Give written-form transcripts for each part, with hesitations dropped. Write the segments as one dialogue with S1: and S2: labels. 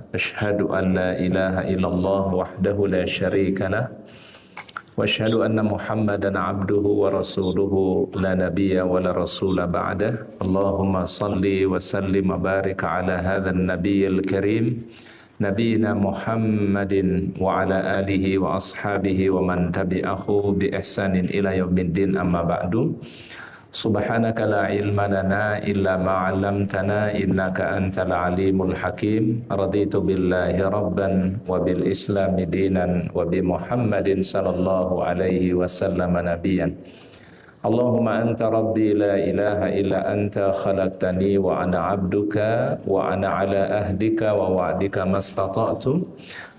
S1: Asyhadu an la ilaha illallah wahdahu la syarika lah wa asyhadu anna Muhammadan abduhu wa rasuluhu la nabiyya wa la rasula ba'dah. Allahumma salli wa sallim wa barik ala hadzal nabiyyil karim nabiyina Muhammadin wa ala alihi wa ashabihi wa man tabi'ahu bi ihsanin ila yaumiddin, amma ba'du. Subhanaka la ilma lana illa ma 'allamtana innaka antal alimul hakim. Raditu billahi rabban wa bil islami dinan wa bi Muhammadin sallallahu alaihi wasallam nabiyyan. Allahumma anta rabbi la ilaha illa anta khalaqtani wa ana abduka wa ana ala ahdika wa wa'dika mastata'tu.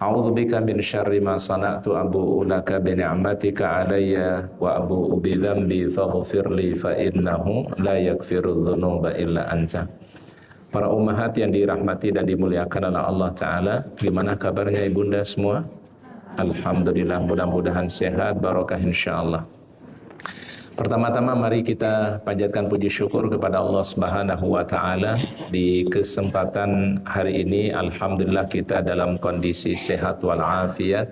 S1: A'udzu bika min syarri ma sana'tu, abu'u laka bi ni'matika alayya wa abu'u bi dzambi faghfir li fa innahu la yaghfiru dzunuba illa anta. Para ummahat yang dirahmati dan dimuliakan oleh Allah Ta'ala, gimana kabarnya ibunda semua? Alhamdulillah, mudah-mudahan sehat, barokah insyaallah. Pertama-tama mari kita panjatkan puji syukur kepada Allah Subhanahu wa taala. Di kesempatan hari ini alhamdulillah kita dalam kondisi sehat wal afiat.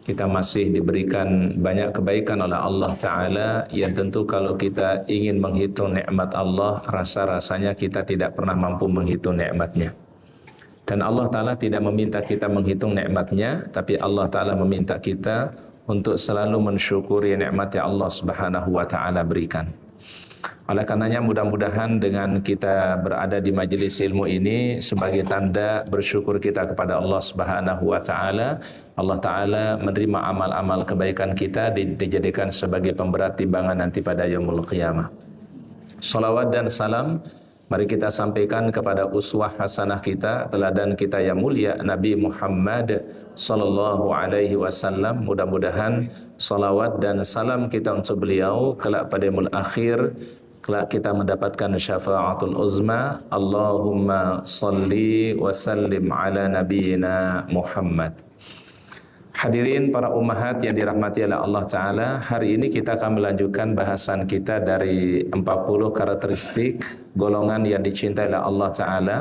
S1: Kita masih diberikan banyak kebaikan oleh Allah taala yang tentu kalau kita ingin menghitung nikmat Allah, rasa-rasanya kita tidak pernah mampu menghitung nikmatnya. Dan Allah taala tidak meminta kita menghitung nikmatnya, tapi Allah taala meminta kita untuk selalu mensyukuri nikmat yang Allah Subhanahu wa taala berikan. Oleh karenanya mudah-mudahan dengan kita berada di majelis ilmu ini sebagai tanda bersyukur kita kepada Allah Subhanahu wa taala, Allah taala menerima amal-amal kebaikan kita dijadikan sebagai pemberat timbangan nanti pada yaumul qiyamah. Salawat dan salam mari kita sampaikan kepada uswah hasanah kita, teladan kita yang mulia Nabi Muhammad sallallahu alaihi wasallam. Mudah-mudahan salawat dan salam kita untuk beliau kelak pada yaumul akhir, kelak kita mendapatkan syafaatul uzma. Allahumma salli wa sallim ala nabiyyina Muhammad. Hadirin para ummahat yang dirahmati oleh Allah Ta'ala, hari ini kita akan melanjutkan bahasan kita dari 40 karakteristik golongan yang dicintai oleh Allah Ta'ala.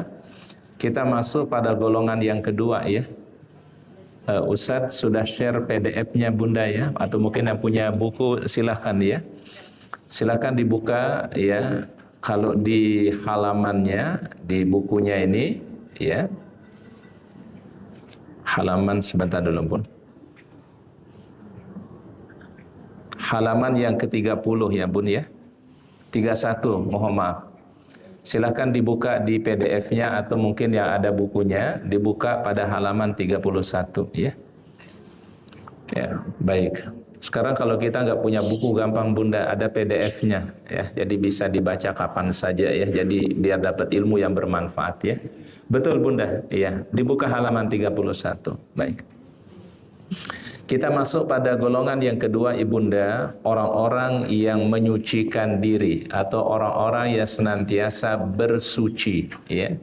S1: Kita masuk pada golongan yang kedua ya. Ustadz sudah share PDF-nya Bunda ya, atau mungkin yang punya buku silahkan ya. Silahkan dibuka ya, kalau di halamannya, di bukunya ini ya. Halaman sebentar dulu Bun. Halaman yang ke-30 ya Bun ya. 31, mohon maaf. Silahkan dibuka di PDF-nya atau mungkin yang ada bukunya dibuka pada halaman 31 ya. Ya, baik. Sekarang kalau kita nggak punya buku gampang Bunda, ada PDF-nya ya. Jadi bisa dibaca kapan saja ya. Jadi biar dapat ilmu yang bermanfaat ya. Betul Bunda? Iya, dibuka halaman 31. Baik. Kita masuk pada golongan yang kedua ibunda, orang-orang yang menyucikan diri atau orang-orang yang senantiasa bersuci ya.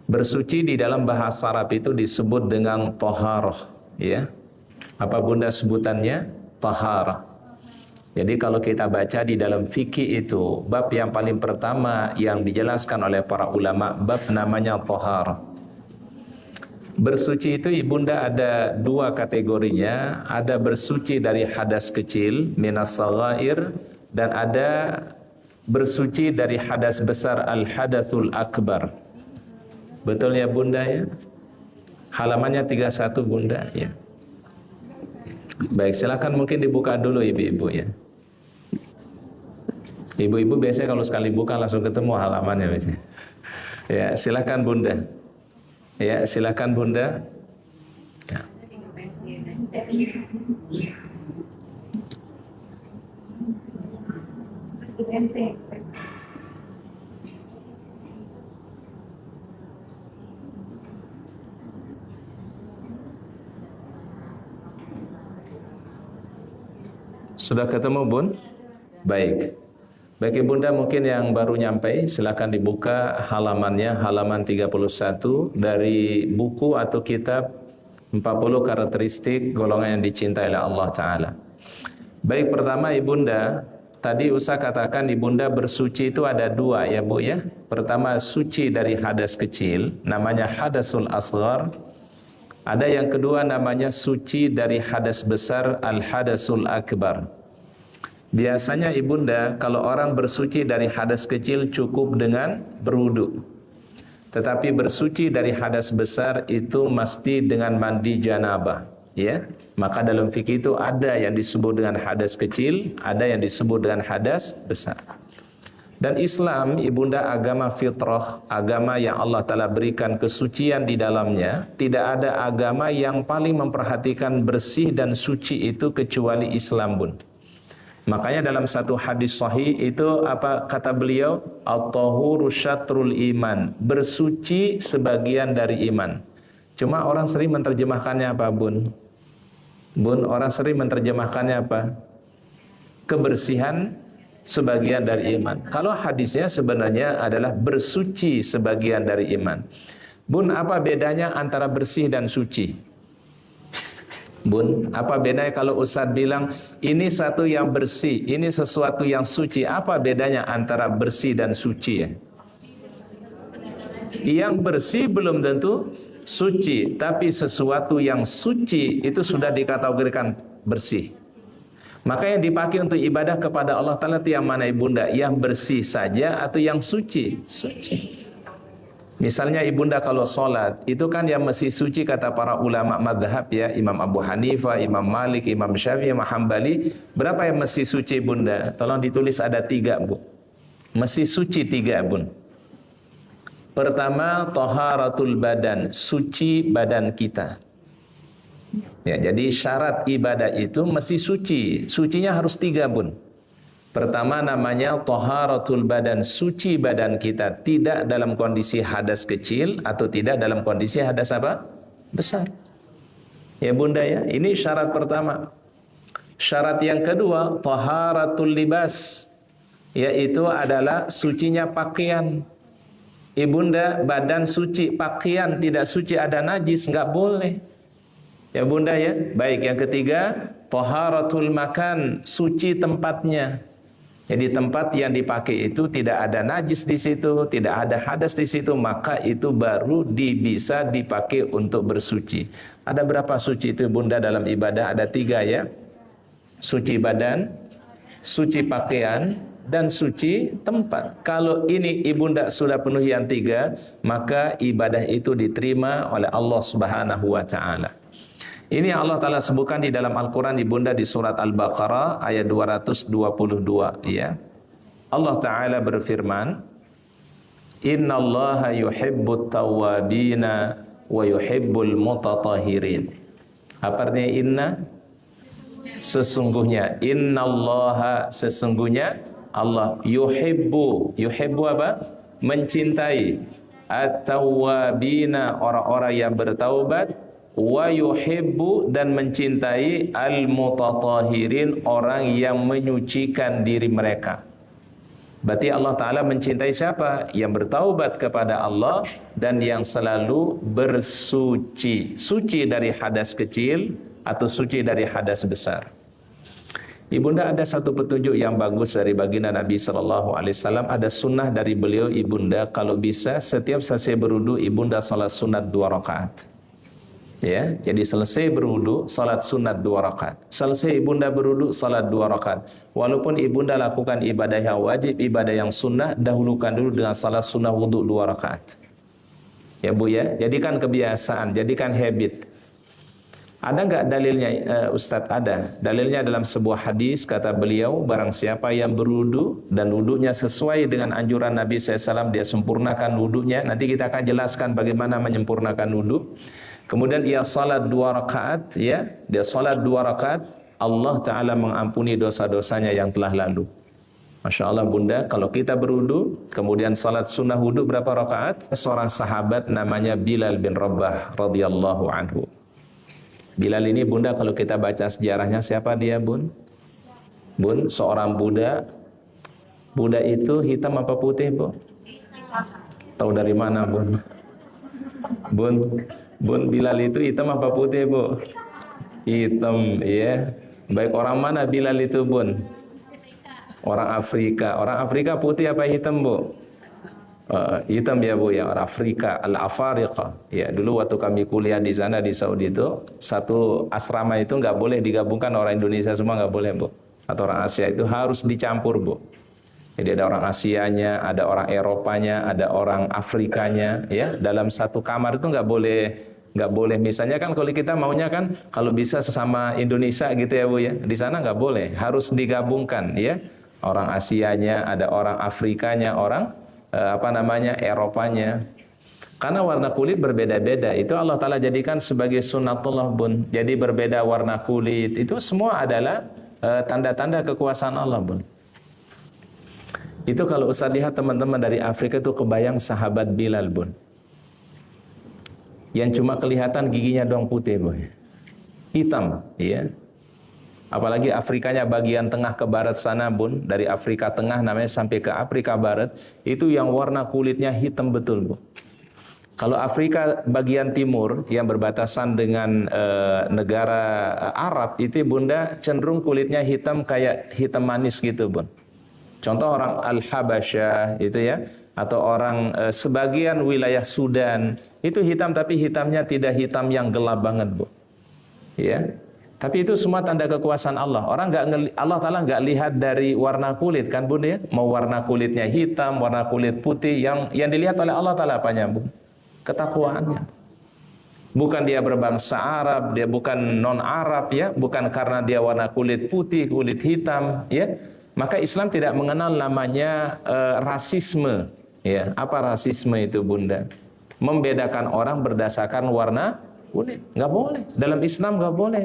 S1: Bersuci di dalam bahasa Arab itu disebut dengan taharah ya. Apa Bunda sebutannya? Taharah. Jadi kalau kita baca di dalam fikih itu, bab yang paling pertama yang dijelaskan oleh para ulama, bab namanya taharah. Bersuci itu ibunda ada dua kategorinya, ada bersuci dari hadas kecil minas saghair, dan ada bersuci dari hadas besar al-hadatsul akbar. Betul ya Bunda ya? Halamannya 31 Bunda ya. Baik, silakan mungkin dibuka dulu ibu-ibu ya. Ibu-ibu biasanya kalau sekali buka langsung ketemu halamannya biasanya. Ya, silakan Bunda. Ya, silakan Bunda. Ya. Sudah ketemu Bun? Baik. Bagi Bunda mungkin yang baru nyampe, silakan dibuka halamannya, halaman 31 dari buku atau kitab 40 karakteristik golongan yang dicintai oleh Allah Ta'ala. Baik, pertama Ibunda, tadi Ustaz katakan ibunda bersuci itu ada dua ya Bu ya. Pertama suci dari hadas kecil, namanya hadasul asghar. Ada yang kedua namanya suci dari hadas besar, al-hadasul akbar. Biasanya ibunda kalau orang bersuci dari hadas kecil cukup dengan berwudu. Tetapi bersuci dari hadas besar itu mesti dengan mandi janabah. Ya, maka dalam fikih itu ada yang disebut dengan hadas kecil, ada yang disebut dengan hadas besar. Dan Islam, ibunda, agama fitrah, agama yang Allah Ta'ala berikan kesucian di dalamnya. Tidak ada agama yang paling memperhatikan bersih dan suci itu kecuali Islam, Bun. Makanya dalam satu hadis sahih itu apa kata beliau? At-tahuru syatrul iman, bersuci sebagian dari iman. Cuma orang sering menerjemahkannya apa, Bun? Bun, orang sering menerjemahkannya apa? Kebersihan sebagian dari iman. Kalau hadisnya sebenarnya adalah bersuci sebagian dari iman. Bun, apa bedanya antara bersih dan suci? Bun, apa bedanya kalau Ustaz bilang ini satu yang bersih, ini sesuatu yang suci? Apa bedanya antara bersih dan suci ya? Yang bersih belum tentu suci, tapi sesuatu yang suci itu sudah dikategorikan bersih. Maka yang dipakai untuk ibadah kepada Allah Ta'ala itu yang mana ibunda? Yang bersih saja atau yang suci? Suci. Misalnya ibunda kalau sholat, itu kan yang mesti suci kata para ulama madhab ya, Imam Abu Hanifah, Imam Malik, Imam Syafi'i, Imam Hambali. Berapa yang mesti suci ibunda? Tolong ditulis ada 3 Bu. Mesti suci 3 Bun. Pertama, taharatul badan, suci badan kita. Ya, jadi syarat ibadah itu mesti suci. Sucinya harus 3 Bun. Pertama namanya taharatul badan, suci badan kita, tidak dalam kondisi hadas kecil atau tidak dalam kondisi hadas apa? Besar. Ya Bunda ya, ini syarat pertama. Syarat yang kedua, taharatul libas, yaitu adalah sucinya pakaian. Ibunda, badan suci, pakaian tidak suci, ada najis, nggak boleh. Ya Bunda ya. Baik, yang ketiga, taharatul makan, suci tempatnya. Jadi tempat yang dipakai itu tidak ada najis di situ, tidak ada hadas di situ, maka itu baru bisa dipakai untuk bersuci. Ada berapa suci itu Bunda dalam ibadah? Ada 3 ya. Suci badan, suci pakaian, dan suci tempat. Kalau ini ibunda sudah penuhi yang 3, maka ibadah itu diterima oleh Allah Subhanahu wa Ta'ala. Ini Allah Ta'ala sebutkan di dalam Al-Quran ibunda di surat Al-Baqarah ayat 222 ya. Allah Ta'ala berfirman, Inna Allaha yuhibbut tawwabina wa yuhibbul mutatahirin. Apa artinya inna? Sesungguhnya. Inna Allaha, sesungguhnya Allah yuhibbu apa? Mencintai at-tawwabina, orang-orang yang bertaubat, wa yuhibbu, dan mencintai al-mutatahirin, orang yang menyucikan diri mereka. Berarti Allah Ta'ala mencintai siapa? Yang bertaubat kepada Allah dan yang selalu bersuci. Suci dari hadas kecil atau suci dari hadas besar. Ibunda, ada satu petunjuk yang bagus dari baginda Nabi SAW. Ada sunnah dari beliau ibunda, kalau bisa setiap selesai berwudu ibunda salat sunat 2 rakaat. Ya, jadi selesai berwudu salat sunat 2 rakaat. Selesai ibunda berwudu salat 2 rakaat. Walaupun ibunda lakukan ibadah yang wajib, ibadah yang sunnah, dahulukan dulu dengan salat sunnah wudu 2 rakaat. Ya Bu ya, jadikan kebiasaan, jadikan habit. Ada enggak dalilnya Ustadz? Ada. Dalilnya dalam sebuah hadis, kata beliau, barang siapa yang berwudu dan wudunya sesuai dengan anjuran Nabi SAW, dia sempurnakan wudunya. Nanti kita akan jelaskan bagaimana menyempurnakan wudu. Kemudian ia salat 2 rakaat, ya, dia salat 2 rakaat, Allah Ta'ala mengampuni dosa-dosanya yang telah lalu. Masya Allah Bunda, kalau kita berwudu, kemudian salat sunnah wudu berapa rakaat? Seorang sahabat namanya Bilal bin Rabah radhiyallahu anhu. Bilal ini Bunda, kalau kita baca sejarahnya, siapa dia Bun? Bun, seorang budak. Budak itu hitam apa putih Bu? Tahu dari mana Bun? Bun, Bilal itu hitam apa putih Bu? Hitam, ya. Baik, orang mana Bilal itu Bun? Orang Afrika putih apa hitam, Bu? Hitam ya, Bu, ya, orang Afrika, Al-Afariqa. Ya, dulu waktu kami kuliah di sana di Saudi itu, satu asrama itu nggak boleh digabungkan orang Indonesia semua, nggak boleh, Bu. Atau orang Asia, itu harus dicampur, Bu. Jadi ada orang Asianya, ada orang Eropanya, ada orang Afrikanya, ya. Dalam satu kamar itu nggak boleh. Misalnya kan kalau kita maunya kan kalau bisa sesama Indonesia gitu ya, Bu, ya. Di sana nggak boleh, harus digabungkan, ya. Orang Asianya, ada orang Afrikanya, orang Eropanya. Karena warna kulit berbeda-beda. Itu Allah Ta'ala jadikan sebagai sunnatullah, Bun. Jadi berbeda warna kulit. Itu semua adalah tanda-tanda kekuasaan Allah, Bun. Itu kalau Ustaz lihat teman-teman dari Afrika itu kebayang sahabat Bilal, Bun. Yang cuma kelihatan giginya doang putih, Bun. Hitam, ya. Apalagi Afrikanya bagian tengah ke barat sana, Bun. Dari Afrika Tengah namanya sampai ke Afrika Barat, itu yang warna kulitnya hitam betul, Bun. Kalau Afrika bagian timur yang berbatasan dengan negara Arab, itu Bunda cenderung kulitnya hitam kayak hitam manis gitu, Bun. Contoh orang Al-Habasyah itu ya, atau orang sebagian wilayah Sudan itu hitam, tapi hitamnya tidak hitam yang gelap banget, Bu. Ya. Tapi itu semua tanda kekuasaan Allah. Allah Ta'ala nggak lihat dari warna kulit kan, Bun, ya? Mau warna kulitnya hitam, warna kulit putih, yang dilihat oleh Allah Ta'ala apanya, Bu? Ketakwaannya. Bukan dia berbangsa Arab, dia bukan non-Arab, ya, bukan karena dia warna kulit putih, kulit hitam, ya. Maka Islam tidak mengenal namanya rasisme. Ya, apa rasisme itu, Bunda? Membedakan orang berdasarkan warna kulit. Nggak boleh. Dalam Islam nggak boleh.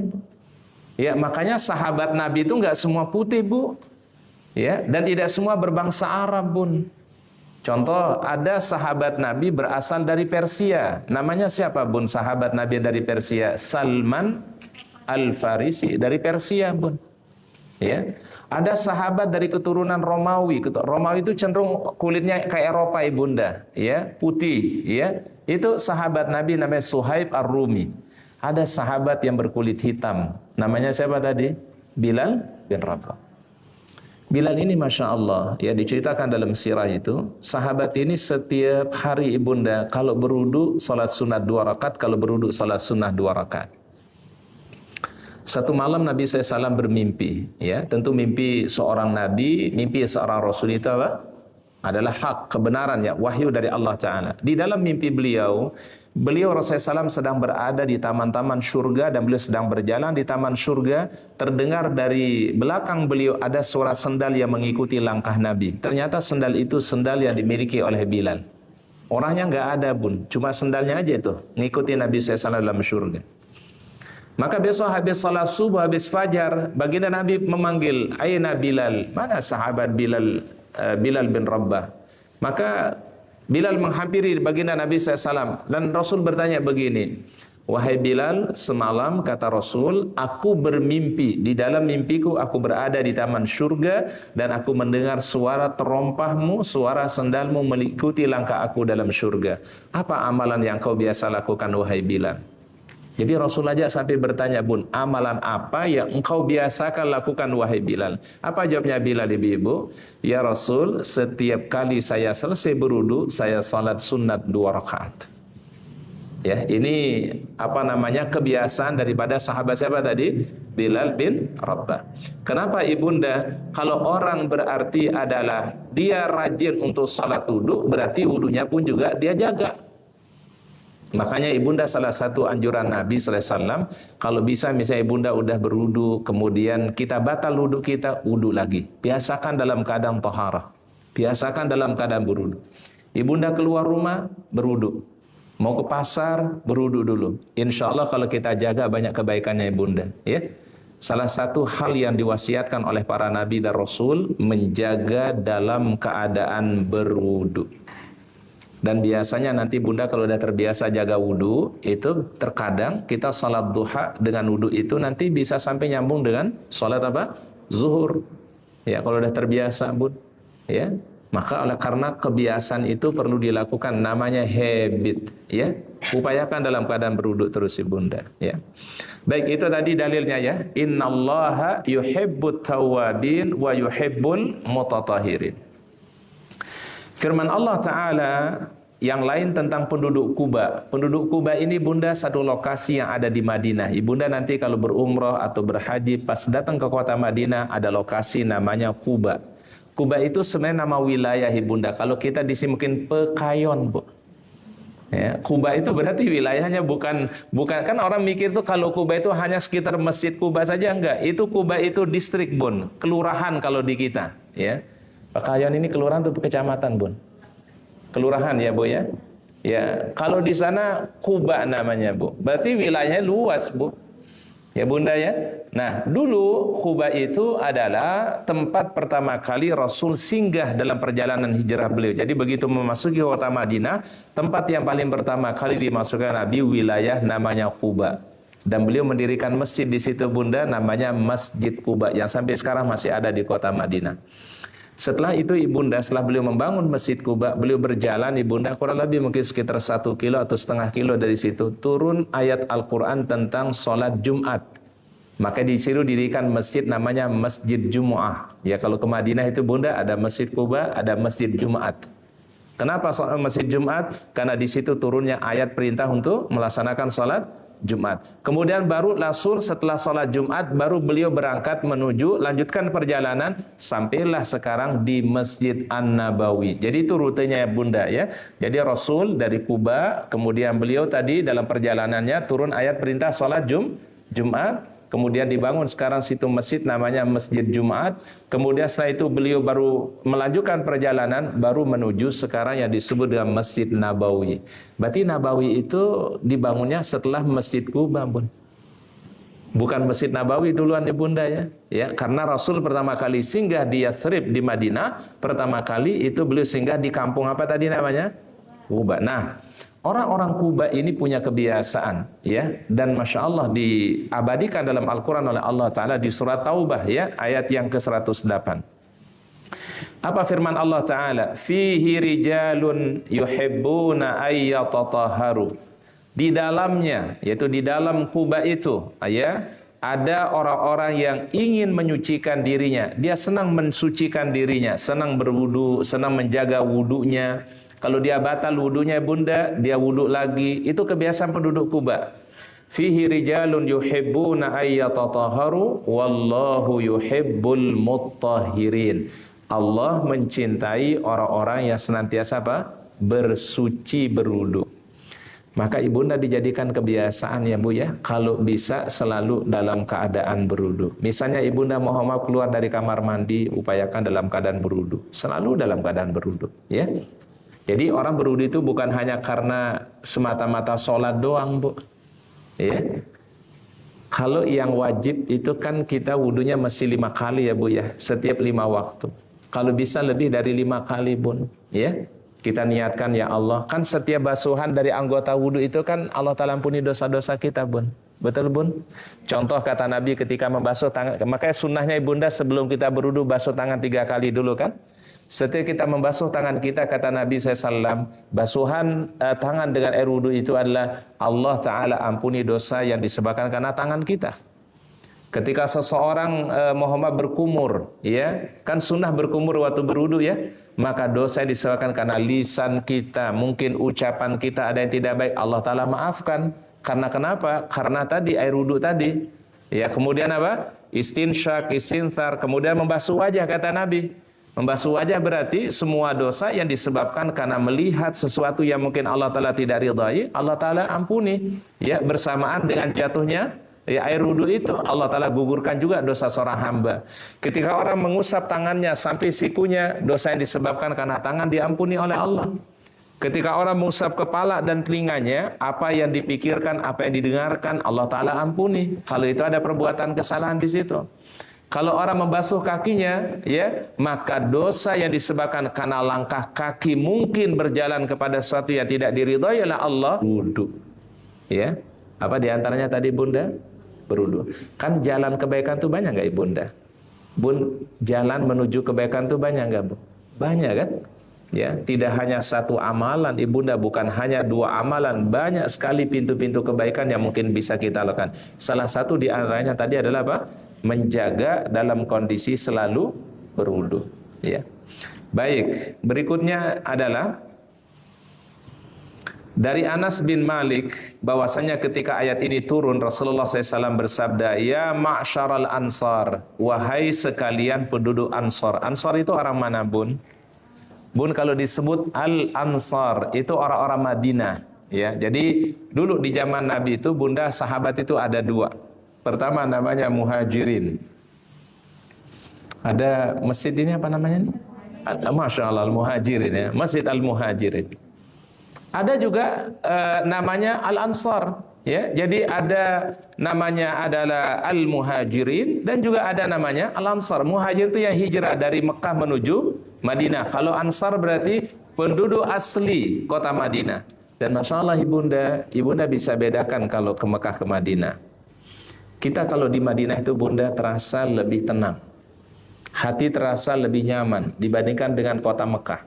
S1: Ya, makanya sahabat Nabi itu nggak semua putih, Bu. Ya, dan tidak semua berbangsa Arab, Bun. Contoh, ada sahabat Nabi berasal dari Persia. Namanya siapa, Bun? Sahabat Nabi dari Persia, Salman Al-Farisi dari Persia, Bun. Ya, ada sahabat dari keturunan Romawi. Romawi itu cenderung kulitnya kayak Eropa, Ibunda, ya, putih, ya. Itu sahabat Nabi namanya Suhaib Ar-Rumi. Ada sahabat yang berkulit hitam. Namanya siapa tadi? Bilal bin Rabah. Bilal ini Masya Allah, ya, diceritakan dalam sirah itu, sahabat ini setiap hari, Ibunda, kalau berwudu salat sunat 2 rakaat, kalau berwudu salat sunnah 2 rakaat. Satu malam Nabi SAW bermimpi, ya, tentu mimpi seorang Nabi, mimpi seorang Rasul itu apa? Adalah hak, kebenaran, ya, wahyu dari Allah Ta'ala. Di dalam mimpi beliau Rasulullah SAW sedang berada di taman-taman surga, dan beliau sedang berjalan di taman surga. Terdengar dari belakang beliau ada suara sendal yang mengikuti langkah Nabi. Ternyata sendal itu sendal yang dimiliki oleh Bilal. Orangnya nggak ada, Bun, cuma sendalnya aja itu ngikuti Nabi SAW dalam surga. Maka besok habis salat subuh, habis fajar, baginda Nabi memanggil, "Aina Bilal?" Mana sahabat Bilal, Bilal bin Rabah. Maka Bilal menghampiri baginda Nabi SAW, dan Rasul bertanya begini, "Wahai Bilal, semalam," kata Rasul, "aku bermimpi. Di dalam mimpiku aku berada di taman surga, dan aku mendengar suara terompahmu, suara sendalmu mengikuti langkah aku dalam surga. Apa amalan yang kau biasa lakukan, wahai Bilal?" Jadi Rasul aja sampai bertanya, Bun, amalan apa yang engkau biasakan lakukan, wahai Bilal? Apa jawabnya Bilal, ibu-ibu? Ya Rasul, setiap kali saya selesai berwudu, saya salat sunat 2 rakaat. Ya, ini kebiasaan daripada sahabat siapa tadi? Bilal bin Rabah. Kenapa, Ibunda? Kalau orang berarti adalah dia rajin untuk salat wudu, berarti wudunya pun juga dia jaga. Makanya Ibunda, salah satu anjuran Nabi SAW, kalau bisa misalnya Ibunda udah berwudu, kemudian kita batal wudu kita, wudu lagi. Biasakan dalam keadaan taharah. Biasakan dalam keadaan berwudu. Ibunda keluar rumah, berwudu. Mau ke pasar, berwudu dulu. Insya Allah kalau kita jaga banyak kebaikannya, Ibunda. Ya. Salah satu hal yang diwasiatkan oleh para Nabi dan Rasul, menjaga dalam keadaan berwudu. Dan biasanya nanti Bunda kalau udah terbiasa jaga wudu, itu terkadang kita salat duha dengan wudu itu nanti bisa sampai nyambung dengan salat apa? Zuhur. Ya, kalau udah terbiasa, Bun. Ya. Maka oleh karena kebiasaan itu perlu dilakukan, namanya habit, ya. Upayakan dalam keadaan berwudu terus ibunda, ya. Baik, itu tadi dalilnya ya. Innallaha yuhibbut tawwabin wa yuhibbul mutatahhirin. Firman Allah Ta'ala yang lain tentang penduduk Kuba. Penduduk Kuba ini bunda satu lokasi yang ada di Madinah. Ibunda nanti kalau berumrah atau berhaji pas datang ke kota Madinah ada lokasi namanya Kuba. Kuba itu sebenarnya nama wilayah ibunda. Kalau kita di sini mungkin Pekayon, Bu. Ya, Kuba itu berarti wilayahnya bukan kan orang mikir tuh kalau Kuba itu hanya sekitar Masjid Kuba saja, enggak. Itu Kuba itu distrik, Bun, kelurahan kalau di kita, ya. Pekayon ini kelurahan atau kecamatan, Bun? Kelurahan ya, Bu ya. Ya, kalau di sana Kuba namanya, Bu. Berarti wilayahnya luas, Bu. Ya bunda ya. Nah, dulu Kuba itu adalah tempat pertama kali Rasul singgah dalam perjalanan hijrah beliau. Jadi begitu memasuki kota Madinah, tempat yang paling pertama kali dimasukkan Nabi wilayah namanya Kuba. Dan beliau mendirikan masjid di situ bunda namanya Masjid Kuba yang sampai sekarang masih ada di kota Madinah. Setelah itu ibunda, setelah beliau membangun Masjid Kuba, beliau berjalan ibunda kurang lebih mungkin sekitar 1 kilo atau setengah kilo dari situ, turun ayat Al-Quran tentang sholat Jumat. Maka di situ didirikan masjid namanya Masjid Jumu'ah. Ya kalau ke Madinah itu bunda ada Masjid Kuba, ada Masjid Jumat. Kenapa Masjid Jumat? Karena di situ turunnya ayat perintah untuk melaksanakan sholat Jumat. Kemudian baru Rasul setelah sholat Jumat baru beliau berangkat menuju lanjutkan perjalanan sampailah sekarang di Masjid An-Nabawi. Jadi itu rutenya ya bunda ya. Jadi Rasul dari Kuba, kemudian beliau tadi dalam perjalanannya turun ayat perintah sholat Jumat. Kemudian dibangun sekarang situ masjid namanya Masjid Jumat. Kemudian setelah itu beliau baru melanjutkan perjalanan baru menuju sekarang yang disebut dengan Masjid Nabawi. Berarti Nabawi itu dibangunnya setelah Masjid Kuba, Bun. Bukan Masjid Nabawi duluan ya bunda ya. Ya, karena Rasul pertama kali singgah di Yathrib di Madinah, pertama kali itu beliau singgah di kampung apa tadi namanya? Kuba. Nah, orang-orang Kuba ini punya kebiasaan ya, dan Masya Allah diabadikan dalam Al-Quran oleh Allah Ta'ala di surat Taubah ya, ayat yang ke-108. Apa firman Allah Ta'ala? Fihi rijalun yuhibbuna ayyatatahharu. Di dalamnya, yaitu di dalam Kuba itu ya, ada orang-orang yang ingin menyucikan dirinya. Dia senang mensucikan dirinya, senang berwudu, senang menjaga wudunya. Kalau dia batal wudunya bunda, dia wudu lagi. Itu kebiasaan penduduk Kuba. Fihi rijalun yuhibbuna ayyatatahharu wallahu yuhibbul muttahhirin. Allah mencintai orang-orang yang senantiasa apa? Bersuci berwudu. Maka ibunda dijadikan kebiasaan ya Bu ya, kalau bisa selalu dalam keadaan berwudu. Misalnya ibunda Muhammad keluar dari kamar mandi, upayakan dalam keadaan berwudu. Selalu dalam keadaan berwudu, ya. Jadi orang berwudu itu bukan hanya karena semata-mata sholat doang, Bu. Ya. Kalau yang wajib itu kan kita wudunya mesti 5 kali ya, Bu ya. Setiap 5 waktu. Kalau bisa lebih dari 5 kali, Bun. Ya. Kita niatkan ya Allah. Kan setiap basuhan dari anggota wudu itu kan Allah Ta'ala ampuni dosa-dosa kita, Bun. Betul, Bun? Contoh kata Nabi ketika membasuh tangan. Makanya sunnahnya ibunda sebelum kita berwudu basuh tangan 3 kali dulu kan. Setiap kita membasuh tangan kita, kata Nabi SAW, basuhan tangan dengan air wudu itu adalah Allah Ta'ala ampuni dosa yang disebabkan karena tangan kita. Ketika seseorang Muhammad berkumur, ya kan sunnah berkumur waktu berwudu ya, maka dosa yang disebabkan karena lisan kita, mungkin ucapan kita ada yang tidak baik, Allah Ta'ala maafkan. Karena kenapa? Karena tadi air wudu tadi. Ya kemudian apa? Istinsyak, istinthar, kemudian membasuh wajah kata Nabi. Membasuh wajah berarti semua dosa yang disebabkan karena melihat sesuatu yang mungkin Allah Ta'ala tidak ridhai, Allah Ta'ala ampuni. Ya, bersamaan dengan jatuhnya ya, air wudu itu, Allah Ta'ala gugurkan juga dosa seorang hamba. Ketika orang mengusap tangannya sampai sikunya, dosa yang disebabkan karena tangan diampuni oleh Allah. Ketika orang mengusap kepala dan telinganya, apa yang dipikirkan, apa yang didengarkan, Allah Ta'ala ampuni. Kalau itu ada perbuatan kesalahan di situ. Kalau orang membasuh kakinya, ya, maka dosa yang disebabkan karena langkah kaki mungkin berjalan kepada sesuatu yang tidak diridhai oleh Allah, wudu. Ya, apa diantaranya tadi bunda? Berwudu. Kan jalan kebaikan itu banyak nggak bunda? Bun, jalan menuju kebaikan itu banyak nggak Bu? Banyak kan? Ya, tidak hanya satu amalan ibunda, bukan hanya dua amalan, banyak sekali pintu-pintu kebaikan yang mungkin bisa kita lakukan. Salah satu di antaranya tadi adalah apa? Menjaga dalam kondisi selalu berwudu. Ya. Baik, berikutnya adalah dari Anas bin Malik bahwasanya ketika ayat ini turun Rasulullah SAW bersabda, "Ya ma'syaral ansar, wahai sekalian penduduk Ansar." Ansar itu orang mana, Bun? Bun, kalau disebut Al-Ansar itu orang-orang Madinah, ya. Jadi dulu di zaman Nabi itu bunda sahabat itu ada dua. Pertama namanya Muhajirin. Ada masjid ini apa namanya? Masya Allah, Al-Muhajirin ya. Masjid Al-Muhajirin. Ada juga namanya Al-Ansar, ya. Jadi ada namanya adalah Al-Muhajirin dan juga ada namanya Al-Ansar. Muhajir itu yang hijrah dari Mekah menuju Madinah. Kalau Ansar berarti penduduk asli kota Madinah. Dan Masya Allah ibunda bisa bedakan kalau ke Mekah ke Madinah. Kita kalau di Madinah itu bunda terasa lebih tenang. Hati terasa lebih nyaman dibandingkan dengan kota Mekah.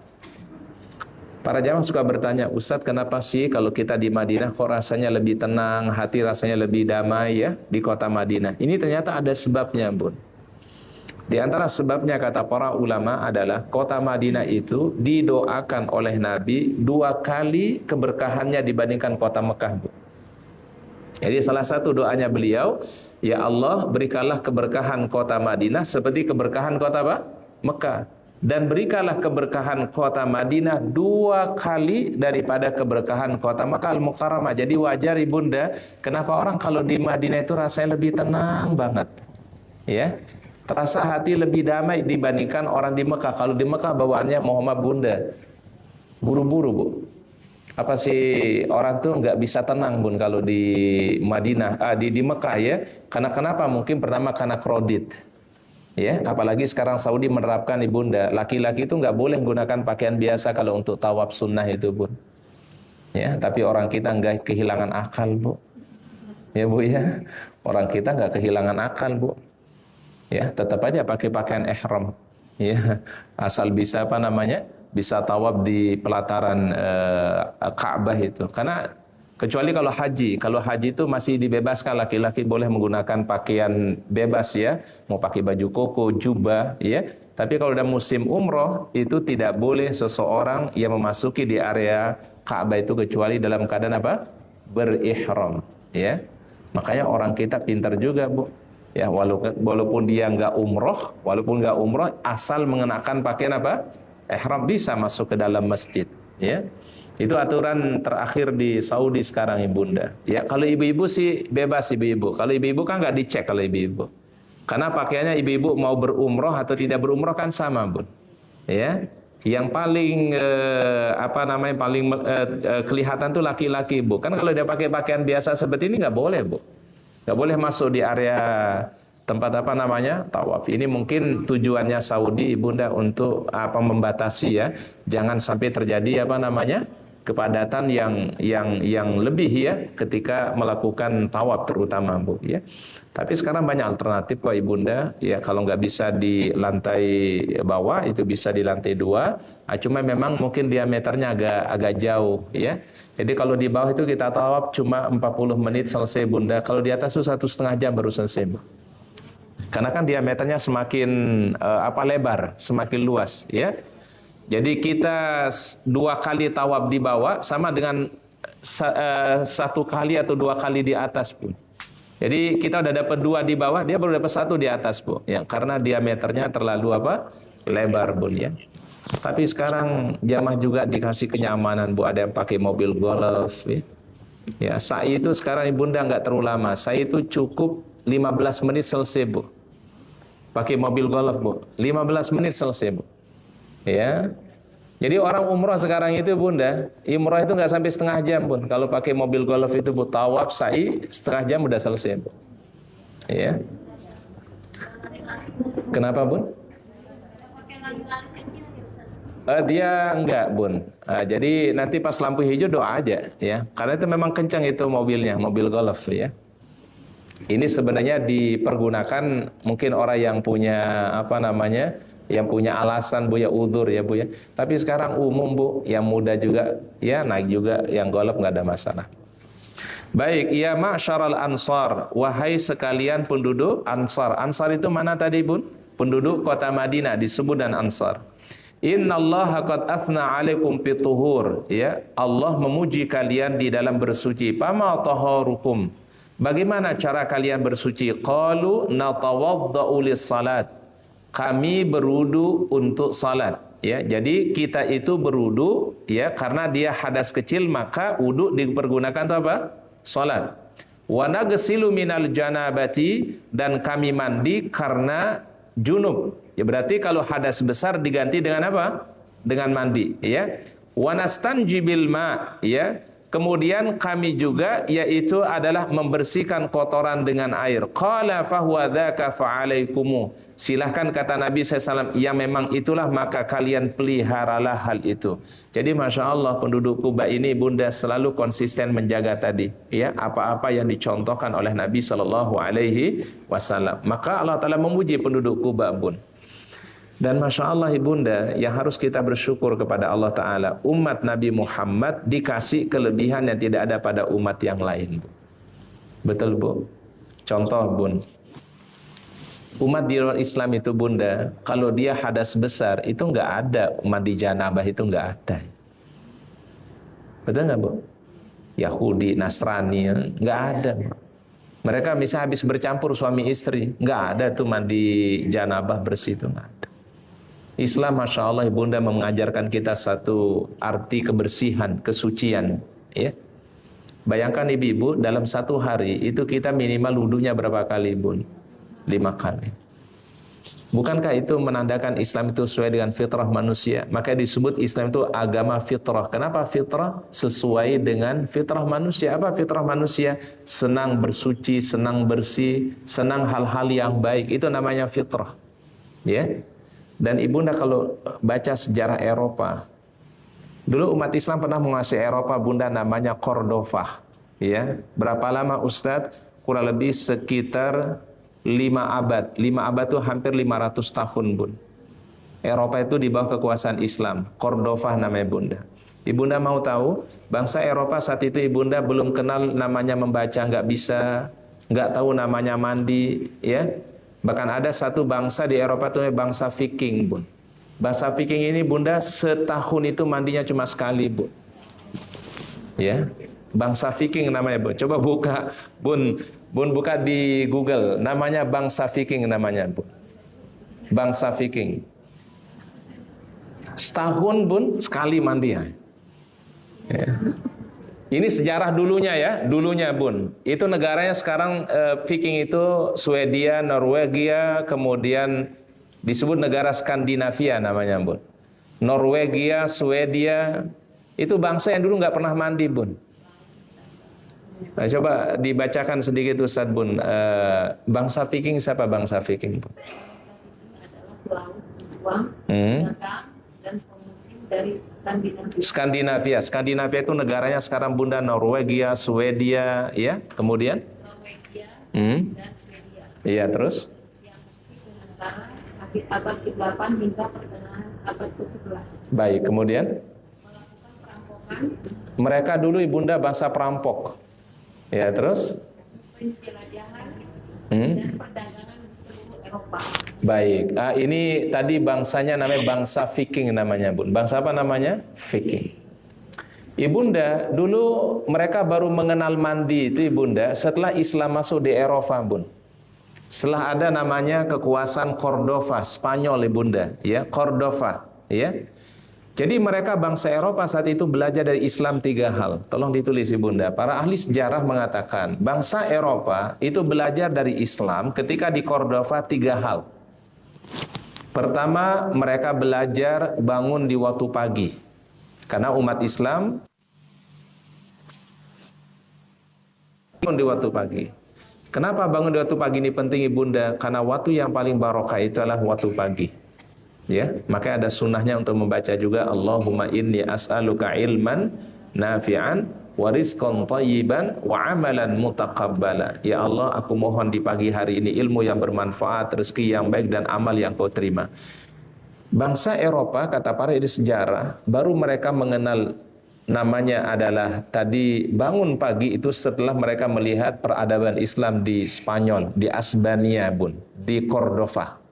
S1: Para jamaah suka bertanya, Ustadz kenapa sih kalau kita di Madinah kok rasanya lebih tenang, hati rasanya lebih damai ya di kota Madinah. Ini ternyata ada sebabnya, Bun. Di antara sebabnya kata para ulama adalah kota Madinah itu didoakan oleh Nabi 2 kali keberkahannya dibandingkan kota Mekah, Bu. Jadi salah satu doanya beliau, ya Allah berikanlah keberkahan kota Madinah seperti keberkahan kota apa? Mekah. Dan berikanlah keberkahan kota Madinah 2 kali daripada keberkahan kota Mekah Al-Mukarramah. Jadi wajar ibunda, kenapa orang kalau di Madinah itu rasanya lebih tenang banget. Ya. Terasa hati lebih damai dibandingkan orang di Mekah. Kalau di Mekah bawaannya Muhammad bunda, buru-buru, Bu. Apa sih orang tuh nggak bisa tenang, Bun, kalau di Madinah, di Mekah ya. Karena kenapa? Mungkin pertama karena kredit. Ya, apalagi sekarang Saudi menerapkan ibunda, laki-laki itu nggak boleh menggunakan pakaian biasa kalau untuk tawaf sunnah itu, Bun. Ya, tapi orang kita nggak kehilangan akal, Bu. Ya, Bu ya. Orang kita nggak kehilangan akal, Bu. Ya, tetap aja pakai pakaian ihram. Ya, asal bisa apa namanya? Bisa tawaf di pelataran Ka'bah itu. Karena kecuali kalau haji itu masih dibebaskan laki-laki boleh menggunakan pakaian bebas ya, mau pakai baju koko, jubah ya. Tapi kalau udah musim umroh itu tidak boleh seseorang yang memasuki di area Ka'bah itu kecuali dalam keadaan apa? Berihram ya. Makanya orang kita pintar juga, Bu. Ya, walaupun dia nggak umroh, asal mengenakan pakaian apa? Ihram bisa masuk ke dalam masjid, ya. Itu aturan terakhir di Saudi sekarang, ibunda. Ya, kalau ibu-ibu sih bebas ibu-ibu. Kalau ibu-ibu kan nggak dicek kalau ibu-ibu. Karena pakaiannya ibu-ibu mau berumroh atau tidak berumroh kan sama, Bun. Ya. Yang paling kelihatan tuh laki-laki, Bu. Kan kalau dia pakai pakaian biasa seperti ini nggak boleh, Bu. Nggak boleh masuk di area tempat tawaf. Ini mungkin tujuannya Saudi ibunda untuk membatasi ya, jangan sampai terjadi kepadatan yang lebih ya ketika melakukan tawaf terutama, Bu ya. Tapi sekarang banyak alternatif kok ibunda ya, kalau nggak bisa di lantai bawah itu bisa di lantai 2. Cuma memang mungkin diameternya agak jauh ya. Jadi kalau di bawah itu kita tawaf cuma 40 menit selesai, bunda. Kalau di atas itu 1,5 jam baru selesai, Bu. Karena kan diameternya semakin lebar, semakin luas ya. Jadi kita 2 kali tawaf di bawah sama dengan 1 kali atau 2 kali di atas, Bu. Jadi kita udah dapat 2 di bawah, dia baru dapat 1 di atas, Bu. Ya, karena diameternya terlalu lebar, Bun ya. Tapi sekarang jamaah juga dikasih kenyamanan, Bu. Ada yang pakai mobil golf ya. Ya, sa'i itu sekarang ibunda nggak terlalu lama. Sa'i itu cukup 15 menit selesai, Bu. Pakai mobil golf, Bu. 15 menit selesai, Bu. Ya. Jadi orang umroh sekarang itu, bunda, umroh itu nggak sampai 1/2 jam, Bun. Kalau pakai mobil golf itu, Bu, tawaf sa'i 1/2 jam udah selesai, Bu. Ya. Kenapa, Bun? Dia enggak, Bun. Jadi nanti pas lampu hijau doa aja ya. Karena itu memang kencang itu mobilnya, mobil golf ya. Ini sebenarnya dipergunakan mungkin orang yang punya yang punya alasan Bu ya, udzur ya Bu ya. Tapi sekarang umum Bu, yang muda juga ya naik juga, yang golop nggak ada masalah. Baik, ya ma'syaral ansar, wahai sekalian penduduk Ansar. Ansar itu mana tadi Bun? Penduduk kota Madinah disebut dan Ansar. Innallaha qad athna 'alaikum fituhur, ya. Allah memuji kalian di dalam bersuci. Fama taharukum. Bagaimana cara kalian bersuci? Qalu natawadda'u lis-salat. Kami berudu untuk salat, ya. Jadi kita itu berudu ya karena dia hadas kecil, maka wudu dipergunakan untuk apa? Salat. Wa nagsilu minal janabati, dan kami mandi karena junub. Ya berarti kalau hadas besar diganti dengan apa? Dengan mandi, ya. Wa nastanji bil ma, ya. Kemudian kami juga yaitu adalah membersihkan kotoran dengan air. Qala fahuwa dzaka fa'alaikumu. Silahkan kata Nabi SAW, ya memang itulah maka kalian peliharalah hal itu. Jadi Masya Allah penduduk Kuba ini Bunda selalu konsisten menjaga tadi, ya, apa-apa yang dicontohkan oleh Nabi SAW. Maka Allah Ta'ala memuji penduduk Kuba Bun. Dan Masya Allah Ibunda, yang harus kita bersyukur kepada Allah Ta'ala, umat Nabi Muhammad dikasih kelebihan yang tidak ada pada umat yang lain. Betul Bu? Contoh Bun, umat di luar Islam itu Bunda, kalau dia hadas besar itu nggak ada, mandi janabah itu nggak ada. Betul nggak Bu? Yahudi, Nasrani nggak ada. Mereka misalnya habis bercampur suami istri, nggak ada tuh mandi janabah bersih, itu nggak ada. Islam Masya Allah Ibunda mengajarkan kita satu arti kebersihan, kesucian, ya. Bayangkan ibu-ibu dalam satu hari itu kita minimal wudunya berapa kali Bun? 5 kali. Bukankah itu menandakan Islam itu sesuai dengan fitrah manusia? Maka disebut Islam itu agama fitrah. Kenapa fitrah? Sesuai dengan fitrah manusia. Apa fitrah manusia? Senang bersuci, senang bersih, senang hal-hal yang baik. Itu namanya fitrah, ya. Dan Ibunda kalau baca sejarah Eropa, dulu umat Islam pernah menguasai Eropa Bunda, namanya Cordova, ya. Berapa lama Ustadz? Kurang lebih sekitar 5 abad. 5 abad itu hampir 500 tahun Bun. Eropa itu di bawah kekuasaan Islam. Cordova namanya Bunda. Ibunda mau tahu, bangsa Eropa saat itu Ibunda belum kenal namanya membaca, nggak bisa, nggak tahu namanya mandi, ya. Bahkan ada satu bangsa di Eropa itu bangsa Viking Bun. Bangsa Viking ini Bunda setahun itu mandinya cuma sekali Bun, ya. Bangsa Viking namanya Bun. Coba buka Bun buka di Google, namanya bangsa Viking namanya Bun. Bangsa Viking. Setahun Bun sekali mandi ya. Ini sejarah dulunya ya, dulunya Bun. Itu negaranya sekarang Viking itu Swedia, Norwegia, kemudian disebut negara Skandinavia namanya Bun. Norwegia, Swedia, itu bangsa yang dulu nggak pernah mandi Bun. Nah, coba dibacakan sedikit Ustaz Bun. Bangsa Viking siapa bangsa Viking Bun? Dan dari Skandinavia. Skandinavia itu negaranya sekarang Bunda Norwegia, Swedia, ya. Kemudian Norwegia dan Swedia. Iya, terus antara abad ke-8 hingga pertengahan abad ke-11. Baik, kemudian melakukan perampokan. Mereka dulu Ibunda bangsa perampok. Ya, terus penjelajahan dan perdagangan di seluruh Eropa. Baik, ini tadi bangsanya namanya bangsa Viking namanya Bun. Bangsa apa namanya? Viking. Ibunda, dulu mereka baru mengenal mandi itu Ibunda setelah Islam masuk di Eropa Bun. Setelah ada namanya kekuasaan Cordova, Spanyol Ibunda, ya, Cordova, ya. Jadi mereka bangsa Eropa saat itu belajar dari Islam 3 hal. Tolong ditulis Ibunda. Para ahli sejarah mengatakan bangsa Eropa itu belajar dari Islam ketika di Cordova 3 hal. Pertama, mereka belajar bangun di waktu pagi. Karena umat Islam bangun di waktu pagi. Kenapa bangun di waktu pagi ini penting Ibunda? Karena waktu yang paling barokah itu adalah waktu pagi. Ya, maka ada sunnahnya untuk membaca juga Allahumma inni as'aluka ilman nafi'an wa rizqan thayyiban wa amalan mutaqabbala. Ya Allah, aku mohon di pagi hari ini ilmu yang bermanfaat, rezeki yang baik dan amal yang kau terima. Bangsa Eropa, kata para ahli sejarah, baru mereka mengenal namanya adalah tadi bangun pagi itu setelah mereka melihat peradaban Islam di Spanyol, di Asbania, Bun, di Cordova.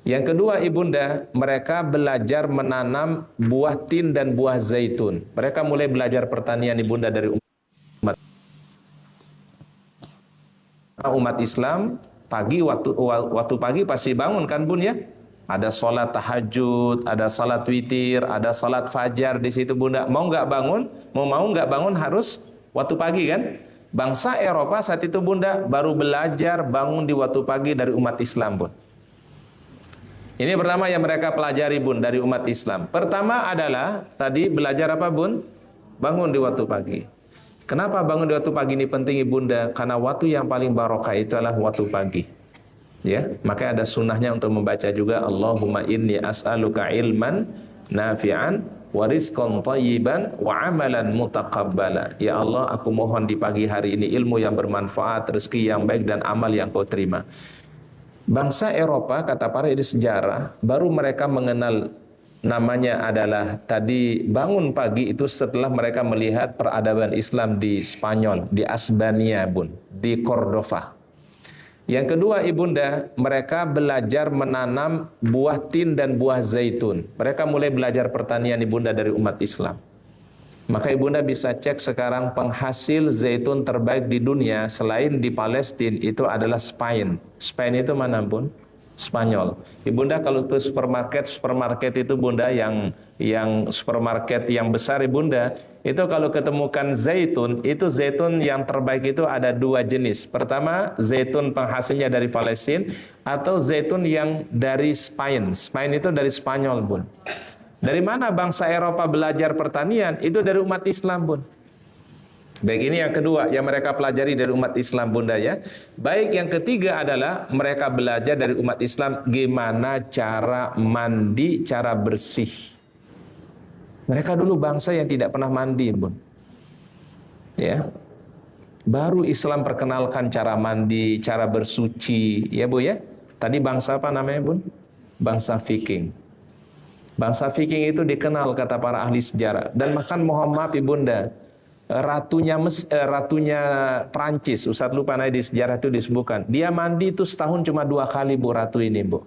S1: Yang kedua, Ibunda, mereka belajar menanam buah tin dan buah zaitun. Mereka mulai belajar pertanian, Ibunda, dari umat Islam. Pagi, waktu pagi pasti bangun kan, Bun, ya? Ada sholat tahajud, ada sholat witir, ada sholat fajar di situ, Bunda. Mau nggak bangun, mau nggak bangun harus waktu pagi kan? Bangsa Eropa saat itu, Bunda, baru belajar bangun di waktu pagi dari umat Islam, Bun. Ini pertama yang mereka pelajari, Bun, dari umat Islam. Pertama adalah tadi belajar apa, Bun? Bangun di waktu pagi. Kenapa bangun di waktu pagi ini penting, Ibunda? Karena waktu yang paling barokah itu adalah waktu pagi. Ya, maka ada sunnahnya untuk membaca juga Allahumma inni as'aluka ilman nafi'an wa rizqan thayyiban wa amalan mutaqabbala. Ya Allah, aku mohon di pagi hari ini ilmu yang bermanfaat, rezeki yang baik dan amal yang kau terima. Bangsa Eropa, kata para ahli sejarah, baru mereka mengenal namanya adalah tadi bangun pagi itu setelah mereka melihat peradaban Islam di Spanyol, di Asbania, Bun, di Cordova. Yang kedua, Ibunda, mereka belajar menanam buah tin dan buah zaitun. Mereka mulai belajar pertanian, Ibunda, dari umat Islam. Maka Ibunda bisa cek sekarang penghasil zaitun terbaik di dunia selain di Palestina itu adalah Spain. Spain itu mana, Bun? Spanyol. Ibunda kalau ke supermarket itu, Bunda, yang supermarket yang besar, Ibunda, itu kalau ketemukan zaitun, itu zaitun yang terbaik itu ada dua jenis. Pertama, zaitun penghasilnya dari Palestina atau zaitun yang dari Spain. Spain itu dari Spanyol, Bun. Dari mana bangsa Eropa belajar pertanian? Itu dari umat Islam, Bun. Baik, ini yang kedua yang mereka pelajari dari umat Islam, Bunda, ya. Baik, yang ketiga adalah mereka belajar dari umat Islam gimana cara mandi, cara bersih. Mereka dulu bangsa yang tidak pernah mandi, Bun. Ya. Baru Islam perkenalkan cara mandi, cara bersuci, ya, Bu, ya. Tadi bangsa apa namanya, Bun? Bangsa Viking. Bangsa Viking itu dikenal kata para ahli sejarah, dan makan mohon maaf, Ibunda, ratunya Prancis, Ustadz lupa di sejarah itu disebutkan, dia mandi itu setahun cuma 2 kali, Bu, ratu ini, Bu.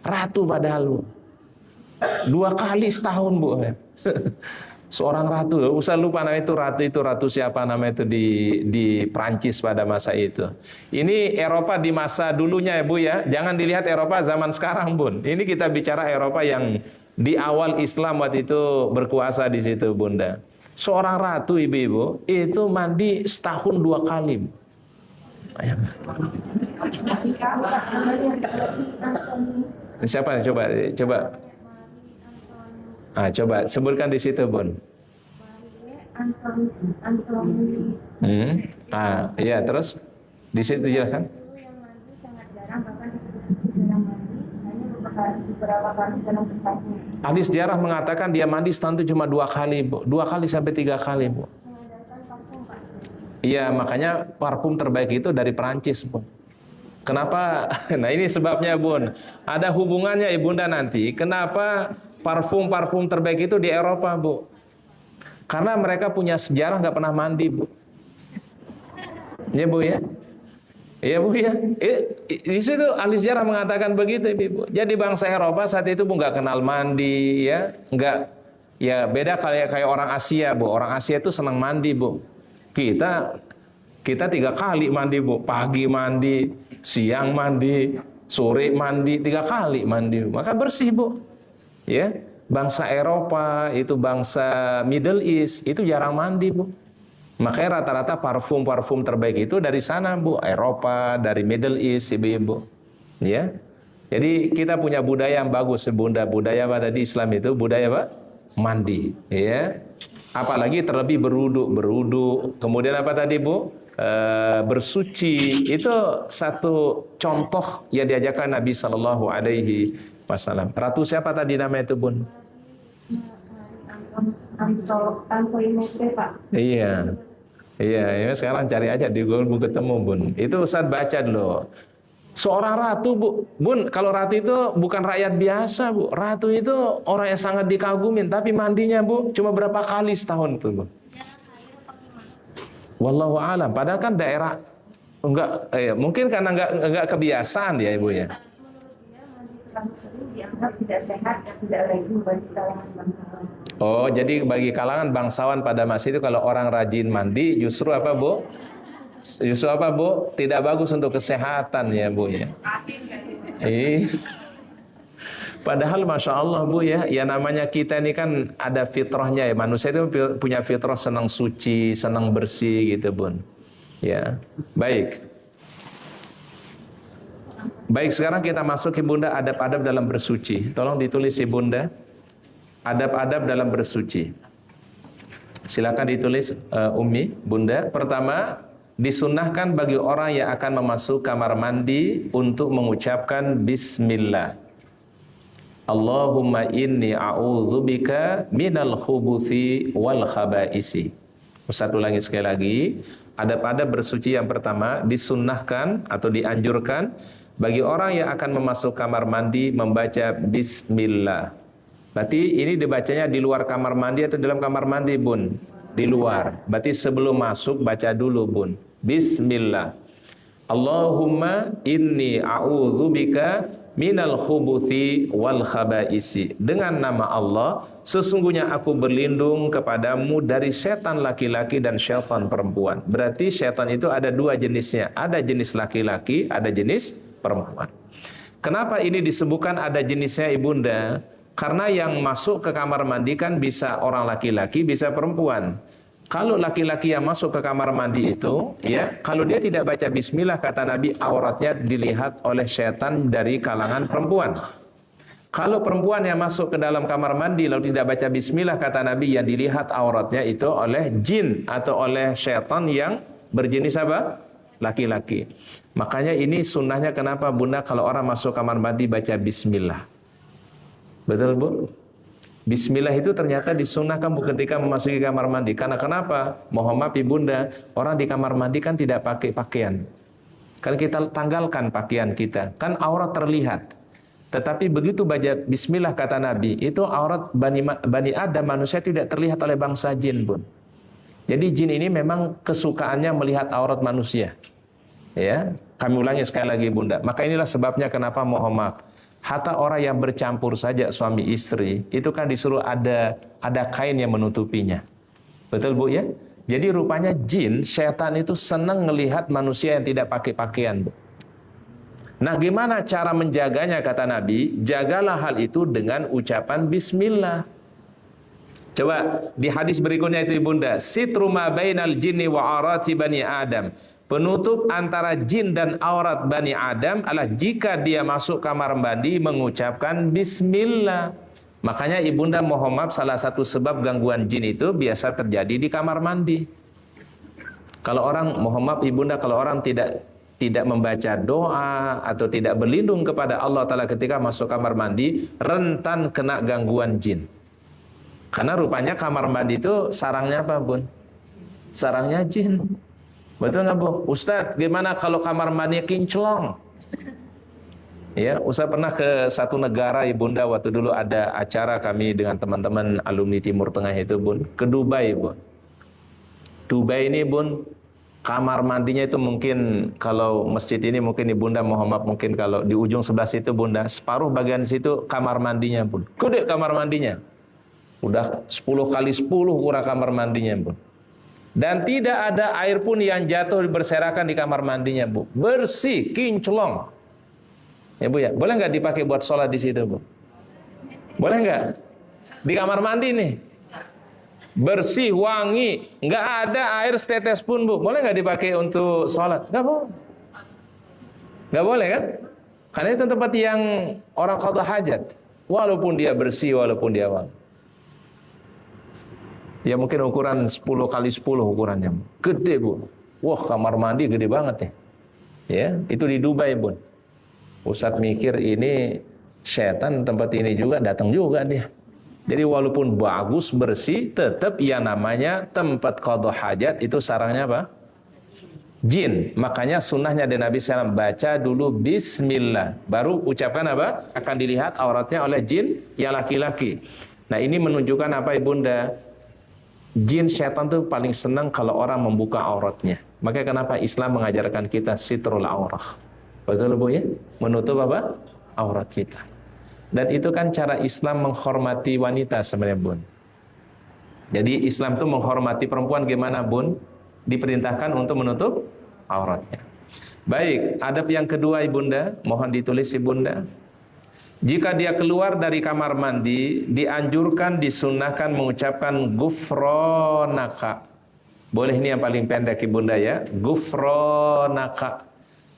S1: Ratu padahal, Bu. 2 kali setahun, Bu. Seorang ratu, Ustadz lupa itu ratu siapa nama itu di Prancis pada masa itu. Ini Eropa di masa dulunya, ya, Bu, ya. Jangan dilihat Eropa zaman sekarang, Bun. Ini kita bicara Eropa yang di awal Islam waktu itu berkuasa di situ, Bunda. Seorang ratu, ibu-ibu, itu mandi setahun 2 kali. Siapa? Coba. Coba sebutkan di situ, Bun. Iya, terus di situ jelaskan. Ahli sejarah mengatakan dia mandi setahun itu cuma 2 kali, Bu. 2 kali sampai 3 kali, Bu. Iya, makanya parfum terbaik itu dari Perancis, Bu. Kenapa? Nah, ini sebabnya, Bun. Ada hubungannya, Ibunda, nanti. Kenapa parfum terbaik itu di Eropa, Bu? Karena mereka punya sejarah nggak pernah mandi, Bu. Ya, Bu, ya. Iya, Bu, ya. Di situ ahli sejarah mengatakan begitu, Ibu. Jadi bangsa Eropa saat itu, Bu, nggak kenal mandi, ya. Nggak, ya beda kayak orang Asia, Bu. Orang Asia itu senang mandi, Bu. Kita 3 kali mandi, Bu. Pagi mandi, siang mandi, sore mandi, 3 kali mandi. Maka bersih, Bu. Ya. Bangsa Eropa, itu bangsa Middle East, itu jarang mandi, Bu. Makanya rata-rata parfum terbaik itu dari sana, Bu. Eropa, dari Middle East, ibu-ibu. Ya. Jadi kita punya budaya yang bagus, Bunda. Budaya apa tadi Islam itu? Budaya apa? Mandi. Ya. Apalagi terlebih berudu. Kemudian apa tadi, Bu? Bersuci. Itu satu contoh yang diajarkan Nabi Shallallahu Alaihi Wasallam. Ratu siapa tadi namanya itu, Bun? Iya, sekarang cari aja di Google ketemu, Bun. Itu Ustaz baca dulu. Seorang ratu, Bu. Bun, kalau ratu itu bukan rakyat biasa, Bu. Ratu itu orang yang sangat dikagumin, tapi mandinya, Bu, cuma berapa kali setahun tuh, Bu. Wallahu alam. Padahal kan daerah enggak mungkin karena enggak kebiasaan ya, Ibu ya.
S2: Dianggap tidak sehat dan tidak lazim bagi kalangan bangsawan.
S1: Oh, jadi bagi kalangan bangsawan pada masa itu kalau orang rajin mandi justru apa, Bu? Justru apa, Bu? Tidak bagus untuk kesehatan ya, Bu ya. Padahal Masya Allah, Bu ya, ya namanya kita ini kan ada fitrahnya ya. Manusia itu punya fitrah senang suci, senang bersih gitu, Bun. Ya, baik. Baik, sekarang kita masuk Ibunda adab-adab dalam bersuci. Tolong ditulis Ibunda. Adab-adab dalam bersuci. Silakan ditulis Umi, Bunda. Pertama, disunnahkan bagi orang yang akan memasuki kamar mandi untuk mengucapkan bismillah. Allahumma inni a'udzubika minal khubuthi wal khabaisi. Ustaz ulangi sekali lagi. Adab-adab bersuci yang pertama disunnahkan atau dianjurkan bagi orang yang akan memasuki kamar mandi membaca bismillah. Berarti ini dibacanya di luar kamar mandi atau dalam kamar mandi, Bun? Di luar. Berarti sebelum masuk baca dulu, Bun. Bismillah. Allahumma inni a'udzubika minal khubuthi wal khabaisi. Dengan nama Allah, sesungguhnya aku berlindung kepadamu dari setan laki-laki dan setan perempuan. Berarti setan itu ada dua jenisnya. Ada jenis laki-laki, ada jenis perempuan. Kenapa ini disebutkan ada jenisnya, Ibunda? Karena yang masuk ke kamar mandi kan bisa orang laki-laki, bisa perempuan. Kalau laki-laki yang masuk ke kamar mandi itu, ya, kalau dia tidak baca bismillah, kata Nabi, auratnya dilihat oleh setan dari kalangan perempuan. Kalau perempuan yang masuk ke dalam kamar mandi lalu tidak baca bismillah, kata Nabi, yang dilihat auratnya itu oleh jin atau oleh setan yang berjenis apa? Laki-laki. Makanya ini sunnahnya kenapa, Bunda, kalau orang masuk kamar mandi baca bismillah. Betul, Bu? Bismillah itu ternyata disunnahkan ketika memasuki kamar mandi. Karena kenapa? Mohon maaf Ibunda, orang di kamar mandi kan tidak pakai pakaian. Kan kita tanggalkan pakaian kita, kan aurat terlihat. Tetapi begitu baca bismillah kata Nabi, itu aurat Bani Adam, manusia, tidak terlihat oleh bangsa jin, Bun. Jadi jin ini memang kesukaannya melihat aurat manusia. Ya, kami ulangi sekali lagi, Bunda. Maka inilah sebabnya kenapa mohon maaf, hatta orang yang bercampur saja suami istri, itu kan disuruh ada kain yang menutupinya. Betul, Bu ya? Jadi rupanya jin, setan itu senang melihat manusia yang tidak pakai pakaian, Bu. Nah, gimana cara menjaganya kata Nabi? Jagalah hal itu dengan ucapan bismillah. Coba di hadis berikutnya itu Ibunda, sitru ma bainal jinni wa arati bani Adam. Penutup antara jin dan aurat Bani Adam adalah jika dia masuk kamar mandi mengucapkan bismillah. Makanya Ibunda mohon maaf, salah satu sebab gangguan jin itu biasa terjadi di kamar mandi. Kalau orang, mohon maaf Ibunda, kalau orang tidak membaca doa atau tidak berlindung kepada Allah Ta'ala ketika masuk kamar mandi, rentan kena gangguan jin. Karena rupanya kamar mandi itu sarangnya apa, Bun? Sarangnya jin. Betul nggak, Bu? Ustadz, gimana kalau kamar mandi kinclong? Ya, Ustadz pernah ke satu negara, Ibunda, waktu dulu ada acara kami dengan teman-teman alumni Timur Tengah itu, Bun, ke Dubai, Bun. Dubai ini, Bun, kamar mandinya itu mungkin, kalau masjid ini mungkin Ibunda mohon maaf, mungkin kalau di ujung sebelah situ, Bunda, separuh bagian situ kamar mandinya, Bun. Gede kamar mandinya. Udah 10 kali 10 ukuran kamar mandinya, Bun. Dan tidak ada air pun yang jatuh berserakan di kamar mandinya, Bu. Bersih, kinclong. Ya, Bu ya. Boleh nggak dipakai buat sholat di situ, Bu? Boleh nggak? Di kamar mandi nih. Bersih, wangi. Nggak ada air setetes pun, Bu. Boleh nggak dipakai untuk sholat? Nggak boleh. Nggak boleh kan? Karena itu tempat yang orang qada hajat. Walaupun dia bersih, walaupun dia wangi. Ya mungkin ukuran 10 kali 10 ukurannya. Gede, Bu. Wah, kamar mandi gede banget ya. Ya, itu di Dubai, Bun. Ustadz mikir ini setan tempat ini juga, datang juga dia. Jadi walaupun bagus, bersih, tetap yang namanya tempat qada hajat itu sarangnya apa? jin. Makanya sunnahnya dari Nabi SAW, baca dulu bismillah, baru ucapkan apa? Akan dilihat auratnya oleh jin yang laki-laki. Nah ini menunjukkan apa ibunda? Jin syaitan tuh paling senang kalau orang membuka auratnya. Makanya kenapa Islam mengajarkan kita sitrul aurah. Betul Bu ya? Menutup apa? Aurat kita. Dan itu kan cara Islam menghormati wanita sebenarnya Bun. Jadi Islam tuh menghormati perempuan gimana Bun? Diperintahkan untuk menutup auratnya. Baik, adab yang kedua ibunda, mohon ditulis ibunda. Jika dia keluar dari kamar mandi, dianjurkan, disunnahkan mengucapkan gufronaka. Boleh ini yang paling pendek ibunda ya. Gufronaka.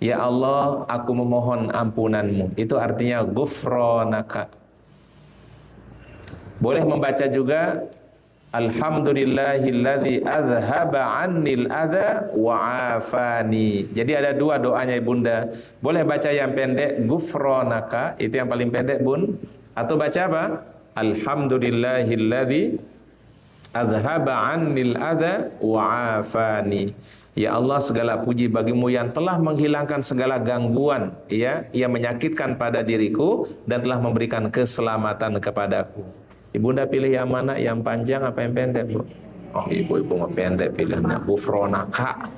S1: Ya Allah, aku memohon ampunanmu. Itu artinya gufronaka. Boleh membaca juga Alhamdulillahilladzi azhaba 'annil adza wa 'afani. Jadi ada dua doanya ibunda. Boleh baca yang pendek gufronaka, itu yang paling pendek Bun. Atau baca apa? Alhamdulillahilladzi azhaba 'annil adza wa 'afani. Ya Allah, segala puji bagimu yang telah menghilangkan segala gangguan ya yang menyakitkan pada diriku dan telah memberikan keselamatan kepadaku. Ibunda pilih yang mana? Yang panjang apa yang pendek, Bu? Oh, ibu-ibu mau pendek pilihnya. Gufronaka.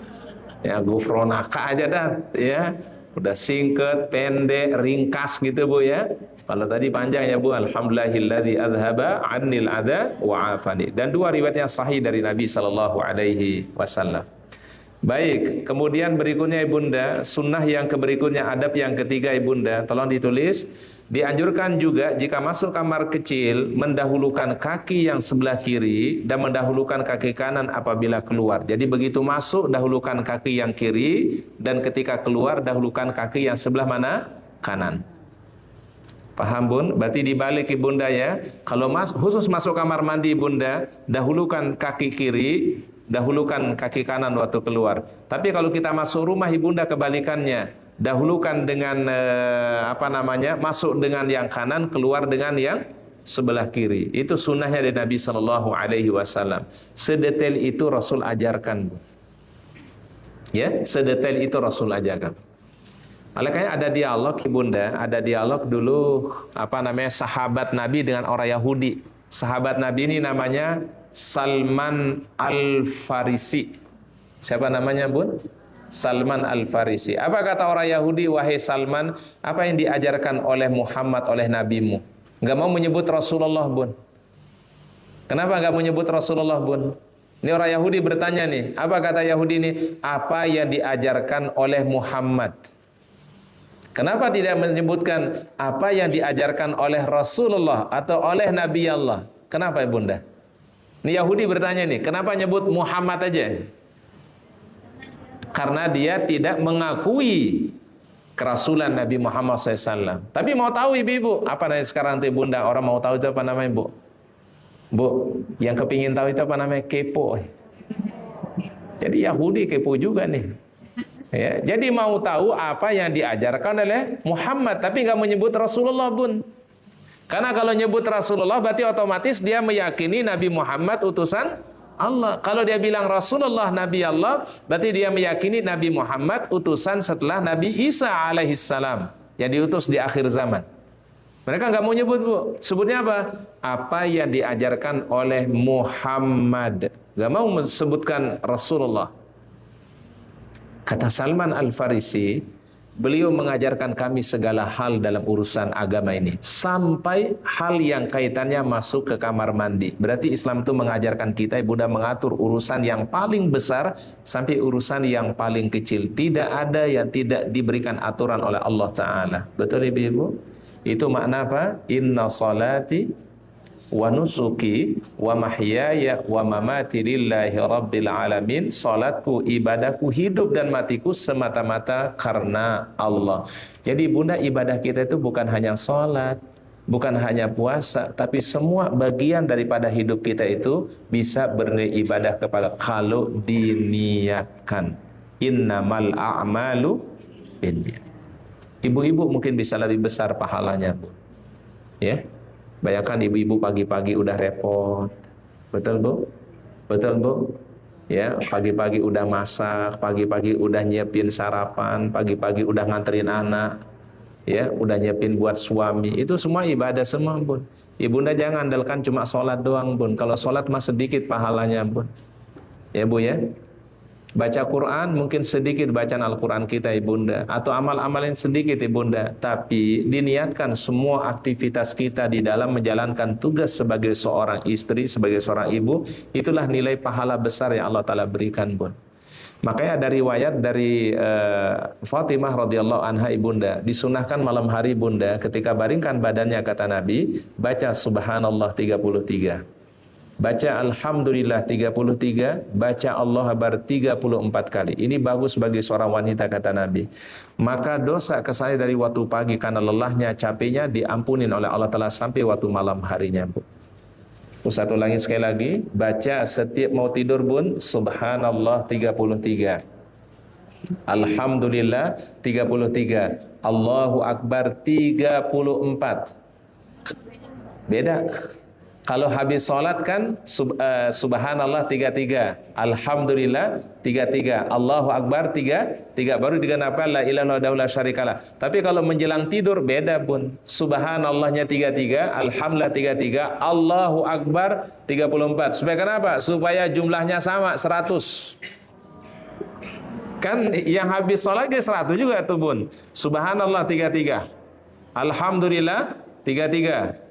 S1: Ya, gufronaka aja dah, ya. Udah singkat, pendek, ringkas gitu, Bu ya. Kalau tadi panjang ya, Bu. Alhamdulillahilladzi azhaba 'annil adza wa 'afani. Dan dua riwayat yang sahih dari Nabi sallallahu alaihi wasallam. Baik, kemudian berikutnya ibunda, sunnah yang berikutnya, adab yang ketiga ibunda, tolong ditulis. Dianjurkan juga jika masuk kamar kecil, mendahulukan kaki yang sebelah kiri dan mendahulukan kaki kanan apabila keluar. Jadi begitu masuk, dahulukan kaki yang kiri, dan ketika keluar, dahulukan kaki yang sebelah mana? Kanan. Paham Bun? Berarti dibalik ibunda ya. Kalau khusus masuk kamar mandi ibunda, dahulukan kaki kiri, dahulukan kaki kanan waktu keluar. Tapi kalau kita masuk rumah ibunda kebalikannya. Dahulukan dengan masuk dengan yang kanan, keluar dengan yang sebelah kiri. Itu sunnahnya dari Nabi Shallallahu Alaihi Wasallam. Sedetail itu Rasul ajarkan, ya, sedetail itu Rasul ajarkan. Makanya ada dialog ibunda, ada dialog dulu sahabat Nabi dengan orang Yahudi. Sahabat Nabi ini namanya Salman Al-Farisi. Siapa namanya Bun? Salman Al-Farisi. Apa kata orang Yahudi? Wahai Salman, apa yang diajarkan oleh Muhammad, oleh nabimu? Enggak mau menyebut Rasulullah Bun. Kenapa enggak menyebut Rasulullah Bun? Ini orang Yahudi bertanya nih. Apa kata Yahudi ini? Apa yang diajarkan oleh Muhammad? Kenapa tidak menyebutkan apa yang diajarkan oleh Rasulullah atau oleh Nabi Allah? Kenapa ibunda? Ini Yahudi bertanya nih. Kenapa nyebut Muhammad aja? Karena dia tidak mengakui kerasulan Nabi Muhammad SAW. Tapi mau tahu ibu-ibu, apa namanya sekarang tuh bunda, orang mau tahu itu apa namanya Bu? Bu, yang kepingin tahu itu apa namanya? Kepo. Jadi Yahudi kepo juga nih. Ya, jadi mau tahu apa yang diajarkan oleh Muhammad, tapi nggak menyebut Rasulullah Bun. Karena kalau nyebut Rasulullah berarti otomatis dia meyakini Nabi Muhammad utusan Allah. Kalau dia bilang Rasulullah Nabi Allah, berarti dia meyakini Nabi Muhammad utusan setelah Nabi Isa alaihissalam yang diutus di akhir zaman. Mereka nggak mau nyebut Bu. Sebutnya apa? Apa yang diajarkan oleh Muhammad. Nggak mau menyebutkan Rasulullah. Kata Salman Al-Farisi, beliau mengajarkan kami segala hal dalam urusan agama ini. Sampai hal yang kaitannya masuk ke kamar mandi. Berarti Islam itu mengajarkan kita, ibunda, mengatur urusan yang paling besar sampai urusan yang paling kecil. Tidak ada yang tidak diberikan aturan oleh Allah Ta'ala. Betul ibu-ibu? Itu makna apa? Inna salati wa nusuki wa mahyaya wa mamati lillahi rabbil alamin. Salatku, ibadahku, hidup dan matiku semata-mata karena Allah. Jadi bunda, ibadah kita itu bukan hanya salat, bukan hanya puasa, tapi semua bagian daripada hidup kita itu bisa beribadah kepada kalau diniatkan. Innamal a'malu binniyat. Ibu-ibu mungkin bisa lebih besar pahalanya, Bu. Ya. Bayangkan ibu-ibu pagi-pagi udah repot. Betul Bu? Betul Bu? Ya, pagi-pagi udah masak, pagi-pagi udah nyiapin sarapan, pagi-pagi udah nganterin anak, ya, udah nyiapin buat suami. Itu semua ibadah semua, Bun. Ibunda jangan andalkan cuma sholat doang, Bun. Kalau sholat mah sedikit pahalanya, Bun. Ya, Bu ya. Baca Quran mungkin sedikit bacaan Al-Quran kita, Ibunda, atau amal-amal yang sedikit, Ibunda, tapi diniatkan semua aktivitas kita di dalam menjalankan tugas sebagai seorang istri, sebagai seorang ibu, itulah nilai pahala besar yang Allah Ta'ala berikan, Bun. Makanya ada riwayat dari Fatimah radhiyallahu anha, Ibunda, disunahkan malam hari, Bunda, ketika baringkan badannya, kata Nabi, baca subhanallah 33, baca alhamdulillah 33, baca Allah Akbar 34 kali. Ini bagus bagi seorang wanita, kata Nabi. Maka dosa kesalahan dari waktu pagi karena lelahnya, capeknya, diampunin oleh Allah Ta'ala sampai waktu malam harinya, Bu. Ustaz ulangi sekali lagi, baca setiap mau tidur, Bun, subhanallah 33, alhamdulillah 33, Allahu Akbar 34. Beda. Kalau habis sholat kan subhanallah 33, alhamdulillah 33, Allahu Akbar 33, baru digenapkan la ilaha illallah syarikalah. Tapi kalau menjelang tidur beda, Bun. Subhanallahnya 33, alhamdulillah 33, Allahu Akbar 34. Supaya kenapa? Supaya jumlahnya sama 100. Kan yang habis sholat ke 100 juga tuh, Bun. Subhanallah 33, alhamdulillah 33,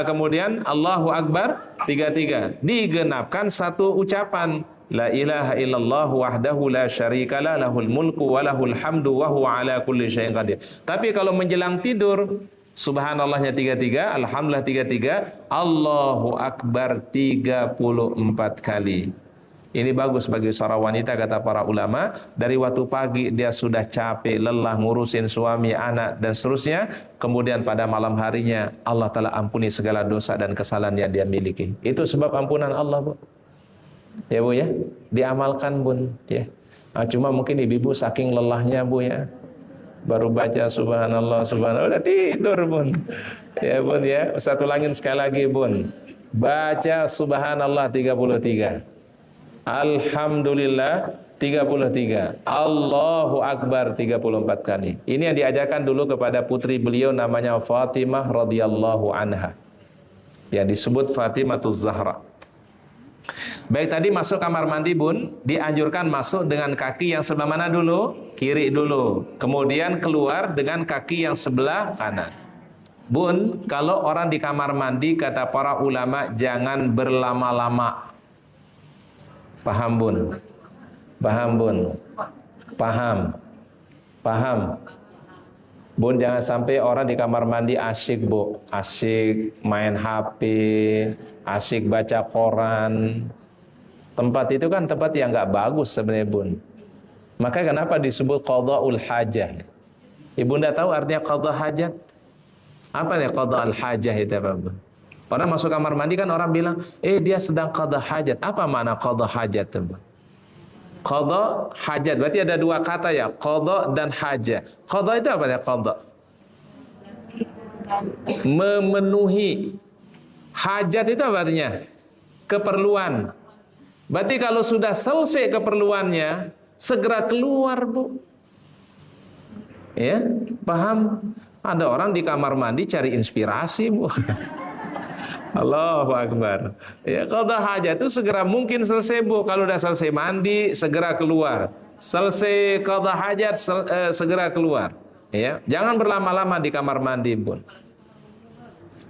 S1: kemudian Allahu Akbar 33, digenapkan satu ucapan, la ilaha illallah wahdahu la syarikalah lahul mulku wa lahul hamdu wa huwa ala kulli syai'in qadir. Tapi kalau menjelang tidur, subhanallahnya 33, alhamdulillah 33, Allahu Akbar 34 kali. Ini bagus bagi seorang wanita, kata para ulama. Dari waktu pagi dia sudah capek, lelah, ngurusin suami, anak, dan seterusnya. Kemudian pada malam harinya Allah Ta'ala ampuni segala dosa dan kesalahan yang dia miliki. Itu sebab ampunan Allah, Bu. Ya, Bu ya. Diamalkan, Bun. Ya. Nah, cuma mungkin ibu-ibu saking lelahnya, Bu ya. Baru baca subhanallah, subhanallah, udah tidur, Bun. Ya, Bun ya. Ustaz ulangin sekali lagi, Bun. Baca subhanallah 33. Alhamdulillah 33, Allahu Akbar 34 kali. Ini yang diajarkan dulu kepada putri beliau, namanya Fatimah radhiyallahu anha, yang disebut Fatimatuz Zahra. Baik, tadi masuk kamar mandi, Bun, dianjurkan masuk dengan kaki yang sebelah mana dulu? Kiri dulu. Kemudian keluar dengan kaki yang sebelah kanan. Bun, kalau orang di kamar mandi, kata para ulama, jangan berlama-lama. Paham, Bun? Paham, Bun? Paham. Bun, jangan sampai orang di kamar mandi asyik, Bu. Asyik main HP, asyik baca koran. Tempat itu kan tempat yang nggak bagus sebenarnya, Bun. Makanya kenapa disebut qada'ul hajah? Ibunda tahu artinya qada' hajat? Apa nih qada'ul hajah itu, apa, Bun? Orang masuk kamar mandi kan orang bilang, dia sedang qada hajat. Apa makna qada hajat, teman? Qada hajat, berarti ada dua kata ya, qada dan hajat. Qada itu apa ya, qada? Memenuhi. Hajat itu apa artinya? Keperluan. Berarti kalau sudah selesai keperluannya, segera keluar, Bu. Ya, paham? Ada orang di kamar mandi cari inspirasi, Bu. Allahu Akbar. Ya, qada hajat itu segera mungkin selesai, Bu. Kalau udah selesai mandi, segera keluar. Selesai qada hajat, segera keluar. Ya, jangan berlama-lama di kamar mandi, Bun.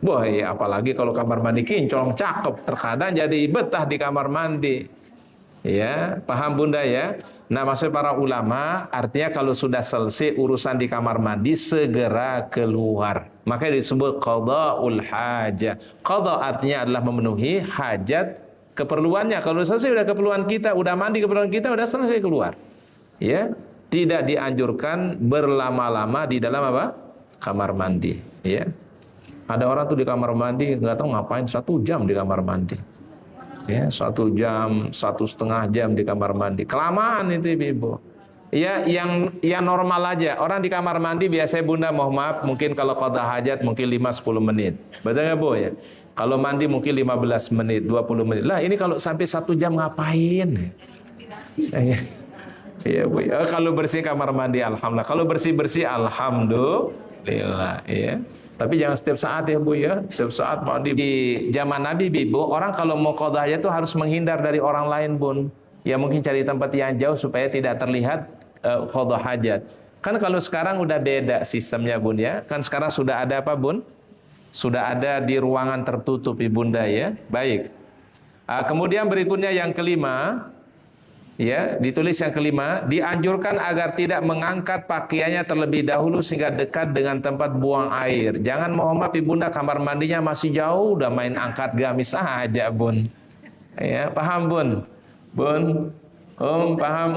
S1: Wah, ya, apalagi kalau kamar mandi kinclong, cakep, terkadang jadi betah di kamar mandi. Ya, paham, Bunda ya? Nah, maksud para ulama, artinya kalau sudah selesai urusan di kamar mandi, segera keluar. Makanya disebut qada'ul hajah. Qada artinya adalah memenuhi hajat, keperluannya. Kalau selesai udah keperluan kita, udah mandi keperluan kita, udah selesai keluar. Ya, tidak dianjurkan berlama-lama di dalam apa? Kamar mandi. Ya, ada orang tuh di kamar mandi nggak tahu ngapain 1 jam di kamar mandi. Ya, 1 jam, 1,5 jam di kamar mandi. Kelamaan itu, Ibu. Ya, yang normal aja. Orang di kamar mandi biasanya Bunda, mohon maaf, mungkin kalau qada hajat mungkin 5-10 menit. Betul nggak Bu ya? Kalau mandi mungkin 15 menit, 20 menit. Lah ini kalau sampai 1 jam ngapain? Iya Bu. Ya, kalau bersih kamar mandi alhamdulillah. Kalau bersih-bersih alhamdulillah ya. Tapi jangan setiap saat ya Bu ya. Setiap saat mandi. Di zaman Nabi Bu, orang kalau mau qada hajat itu harus menghindar dari orang lain Bun. Ya mungkin cari tempat yang jauh supaya tidak terlihat qada hajat. Kan kalau sekarang udah beda sistemnya Bun ya. Kan sekarang sudah ada apa Bun? Sudah ada di ruangan tertutup Ibunda ya. Baik. Kemudian berikutnya yang kelima, ya, ditulis yang kelima, dianjurkan agar tidak mengangkat pakaiannya terlebih dahulu sehingga dekat dengan tempat buang air. Jangan mohon maaf Ibunda, kamar mandinya masih jauh, udah main angkat gamis aja Bun. Ya, paham Bun? Bun, paham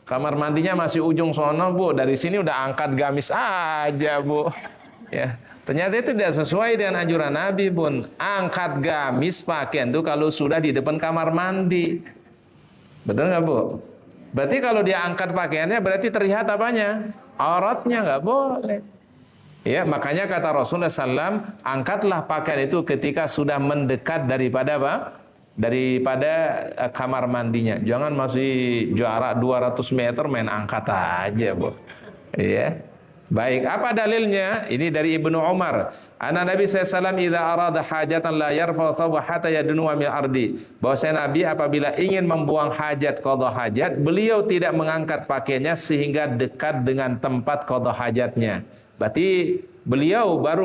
S1: kamar mandinya masih ujung sono Bu, dari sini udah angkat gamis aja Bu. Ya, ternyata itu tidak sesuai dengan anjuran Nabi Bun. Angkat gamis pakaian itu kalau sudah di depan kamar mandi. Betul nggak Bu? Berarti kalau dia angkat pakaiannya berarti terlihat apanya? Auratnya nggak boleh. Ya, makanya kata Rasulullah SAW, angkatlah pakaian itu ketika sudah mendekat daripada apa? Daripada kamar mandinya. Jangan masih jarak 200 meter main angkat aja, Bu. Ya. Baik, apa dalilnya? Ini dari Ibnu Umar. Anna Nabi SAW idza arada hajatan la yarfa thawba hatta yadnu min ardi. Bahwasanya Nabi apabila ingin membuang hajat, qada hajat, beliau tidak mengangkat pakaiannya sehingga dekat dengan tempat qada hajatnya. Berarti beliau baru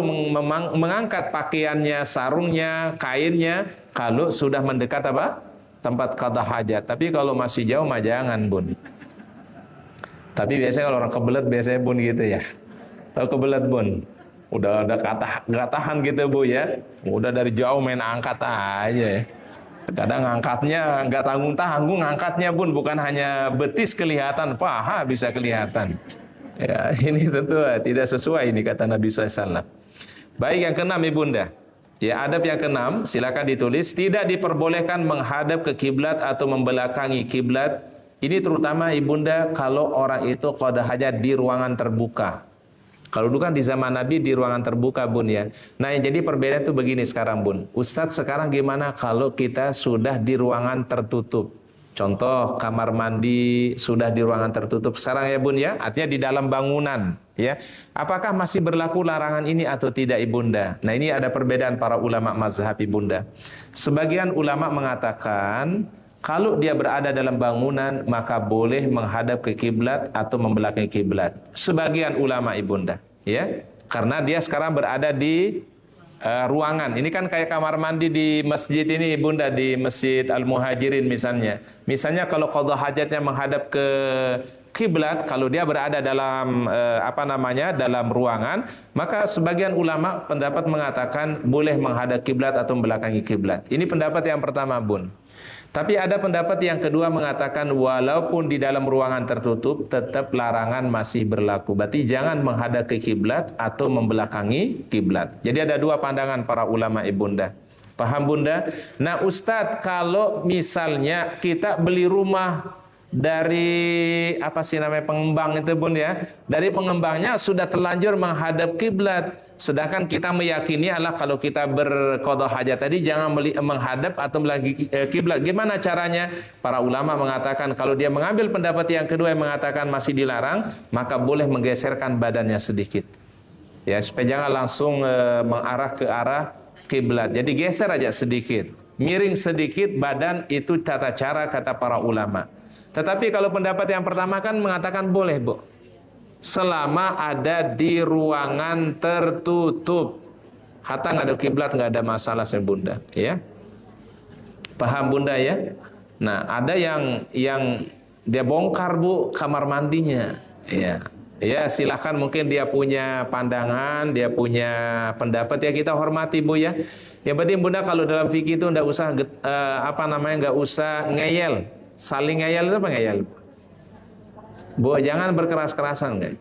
S1: mengangkat pakaiannya, sarungnya, kainnya kalau sudah mendekat apa? Tempat qada hajat. Tapi kalau masih jauh mah jangan Bun. Tapi biasanya kalau orang kebelet biasanya Bun gitu ya. Tahu kebelet Bun? Udah ada nggak tahan gitu Bu ya. Udah dari jauh main angkat aja ya. Kadang angkatnya nggak tanggung-tanggung, angkatnya Bun, bukan hanya betis kelihatan, paha bisa kelihatan. Ya, ini tentu tidak sesuai ini kata Nabi SAW. Baik, yang keenam Ibunda. Ya, adab yang keenam, silakan ditulis, tidak diperbolehkan menghadap ke kiblat atau membelakangi kiblat. Ini terutama Ibunda kalau orang itu qada hajat di ruangan terbuka. Kalau dulu kan di zaman Nabi di ruangan terbuka Bun ya. Nah yang jadi perbedaan itu begini sekarang Bun. Ustadz sekarang gimana kalau kita sudah di ruangan tertutup? Contoh kamar mandi sudah di ruangan tertutup sekarang ya Bun ya. Artinya di dalam bangunan ya. Apakah masih berlaku larangan ini atau tidak Ibunda? Nah ini ada perbedaan para ulama mazhab Ibunda. Sebagian ulama mengatakan kalau dia berada dalam bangunan maka boleh menghadap ke kiblat atau membelakangi kiblat. Sebagian ulama Ibunda, ya, karena dia sekarang berada di ruangan. Ini kan kayak kamar mandi di masjid ini Ibunda, di Masjid Al-Muhajirin misalnya. Misalnya kalau qada hajatnya menghadap ke kiblat, kalau dia berada dalam dalam ruangan, maka sebagian ulama pendapat mengatakan boleh menghadap kiblat atau membelakangi kiblat. Ini pendapat yang pertama Bun. Tapi ada pendapat yang kedua mengatakan walaupun di dalam ruangan tertutup tetap larangan masih berlaku. Berarti jangan menghadap ke kiblat atau membelakangi kiblat. Jadi ada dua pandangan para ulama Ibunda. Paham Bunda? Nah Ustadz, kalau misalnya kita beli rumah dari pengembang itu Bun ya, dari pengembangnya sudah terlanjur menghadap kiblat, sedangkan kita meyakini adalah kalau kita berqada hajat tadi jangan menghadap atau lagi kiblat. Gimana caranya? Para ulama mengatakan kalau dia mengambil pendapat yang kedua yang mengatakan masih dilarang, maka boleh menggeserkan badannya sedikit, ya supaya jangan langsung mengarah ke arah kiblat. Jadi geser aja sedikit, miring sedikit badan, itu tata cara kata para ulama. Tetapi kalau pendapat yang pertama kan mengatakan boleh Bu, selama ada di ruangan tertutup, hatta nggak ada kiblat nggak ada masalah saya Bunda, ya. Paham Bunda ya? Nah ada yang dia bongkar Bu kamar mandinya, ya. Ya silahkan, mungkin dia punya pandangan, dia punya pendapat, ya kita hormati Bu ya. Ya berarti Bunda kalau dalam fikih itu nggak usah nggak usah ngeyel. Saling ngeyel itu apa ngeyel? Bu, jangan berkeras-kerasan guys.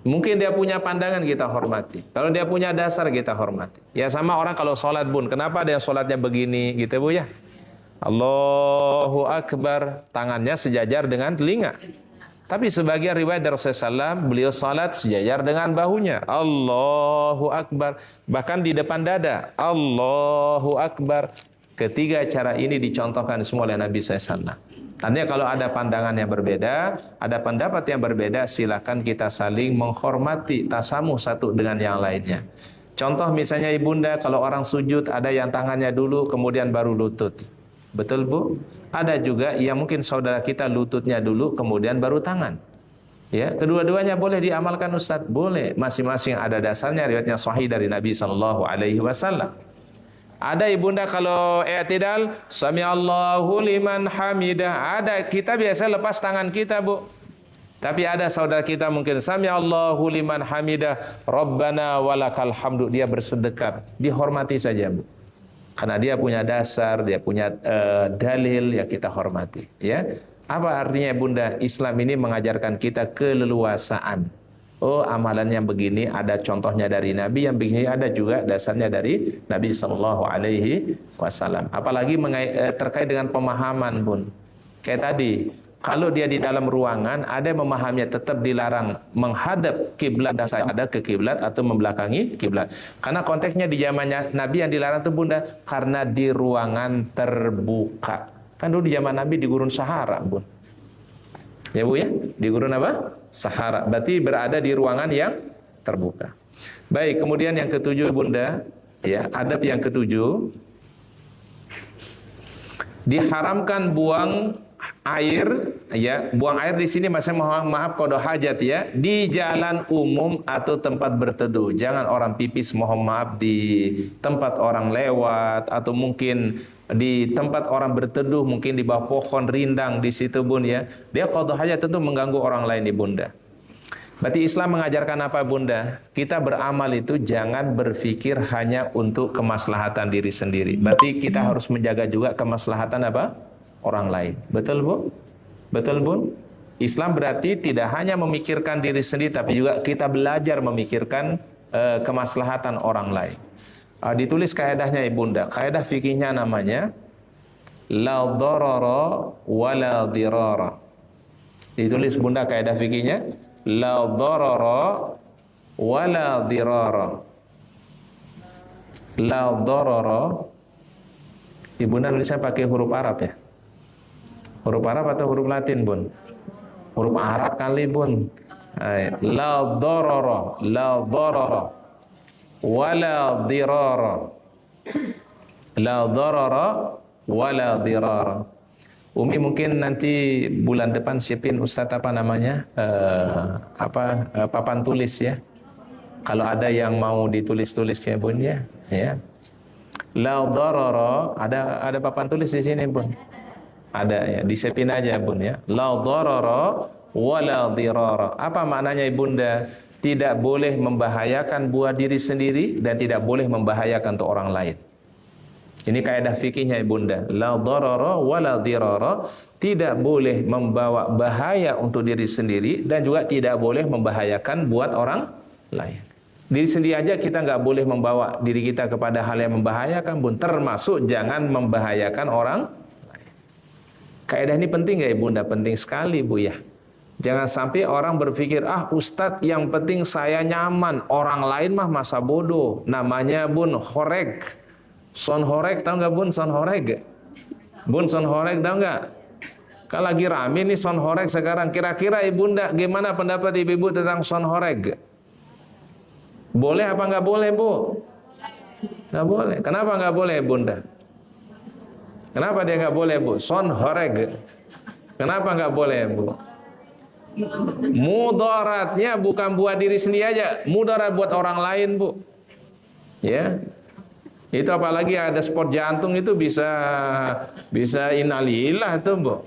S1: Mungkin dia punya pandangan, kita hormati. Kalau dia punya dasar, kita hormati. Ya sama orang kalau sholat Bun, kenapa ada yang sholatnya begini gitu Bu ya? Allahu Akbar, tangannya sejajar dengan telinga. Tapi sebagian riwayat dari Rasulullah SAW, beliau salat sejajar dengan bahunya. Allahu Akbar. Bahkan di depan dada. Allahu Akbar. Ketiga cara ini dicontohkan semua oleh Nabi SAW. Tandanya kalau ada pandangan yang berbeda, ada pendapat yang berbeda, silakan kita saling menghormati, tasamuh satu dengan yang lainnya. Contoh misalnya ibunda, kalau orang sujud ada yang tangannya dulu kemudian baru lutut. Betul Bu? Ada juga yang mungkin saudara kita lututnya dulu kemudian baru tangan. Ya, kedua-duanya boleh diamalkan Ustaz, boleh. Masing-masing ada dasarnya, riwayatnya sahih dari Nabi SAW. Ada ibunda kalau i'tidal, sami Allahu liman hamidah. Ada, kita biasa lepas tangan kita Bu. Tapi ada saudara kita mungkin sami Allahu liman hamidah, Rabbana walakal hamdu, dia bersedekap, dihormati saja Bu. Karena dia punya dasar, dia punya dalil, ya kita hormati. Ya, apa artinya bunda? Islam ini mengajarkan kita keleluasaan. Oh, amalan yang begini ada contohnya dari Nabi, yang begini ada juga dasarnya dari Nabi SAW. Apalagi terkait dengan pemahaman Bun. Kayak tadi, kalau dia di dalam ruangan, ada yang memahaminya tetap dilarang menghadap kiblat dan ada ke kiblat atau membelakangi kiblat. Karena konteksnya di zamannya Nabi yang dilarang itu bunda, karena di ruangan terbuka. Kan dulu di zaman Nabi di gurun Sahara Bun. Ya Bu ya, di gurun apa? Sahara. Berarti berada di ruangan yang terbuka. Baik, kemudian yang ketujuh bunda, ya, adab yang ketujuh, diharamkan buang air, ya, buang air di sini maksudnya maaf qada hajat ya, di jalan umum atau tempat berteduh. Jangan orang pipis mohon maaf di tempat orang lewat atau mungkin di tempat orang berteduh, mungkin di bawah pohon rindang di situ Bun ya. Dia qada hajat tentu mengganggu orang lain di bunda. Berarti Islam mengajarkan apa bunda? Kita beramal itu jangan berpikir hanya untuk kemaslahatan diri sendiri. Berarti kita harus menjaga juga kemaslahatan apa? Orang lain. Betul Bu? Betul Bun? Islam berarti tidak hanya memikirkan diri sendiri, tapi juga kita belajar memikirkan kemaslahatan orang lain. Ditulis kaedahnya ibunda. Kaedah fikihnya namanya la dharara wa la dirara. Ditulis bunda kaedah fikihnya la dharara wa la dirara. La dharara. Ibunda nulisnya pakai huruf Arab ya? Huruf Arab atau huruf Latin Bun? Huruf Arab kali Bun. La dharara, la dharara wala dirara. La darara wala dirara. Umi mungkin nanti bulan depan siapin Ustadz apa namanya? Papan tulis ya. Kalau ada yang mau ditulis-tulisnya Bun ya. Ya. La darara, ada papan tulis di sini Bun. Ada ya, disiapin aja Bun ya. La darara wala dirara. Apa maknanya Ibunda? Tidak boleh membahayakan buat diri sendiri dan tidak boleh membahayakan untuk orang lain. Ini kaidah fikihnya Ibunda. La dharara wa la dirara. Tidak boleh membawa bahaya untuk diri sendiri dan juga tidak boleh membahayakan buat orang lain. Diri sendiri aja kita nggak boleh membawa diri kita kepada hal yang membahayakan Bun. Termasuk jangan membahayakan orang lain. Kaidah ini penting nggak Ibunda? Penting sekali Bu ya. Jangan sampai orang berpikir, Ustadz yang penting saya nyaman, orang lain mah masa bodoh. Namanya Bun horeg. Son horeg, tahu nggak Bun son horeg? Bun son horeg tahu nggak? Kalau lagi rame nih son horeg sekarang. Kira-kira Ibunda gimana pendapat ibu-ibu tentang son horeg? Boleh apa nggak boleh Bu? Nggak boleh. Kenapa nggak boleh Bunda? Kenapa dia nggak boleh Bu? Son horeg. Kenapa nggak boleh Bu? Mudaratnya bukan buat diri sendiri aja, mudarat buat orang lain Bu. Ya, itu apalagi ada sport jantung itu bisa innalillah itu Bu.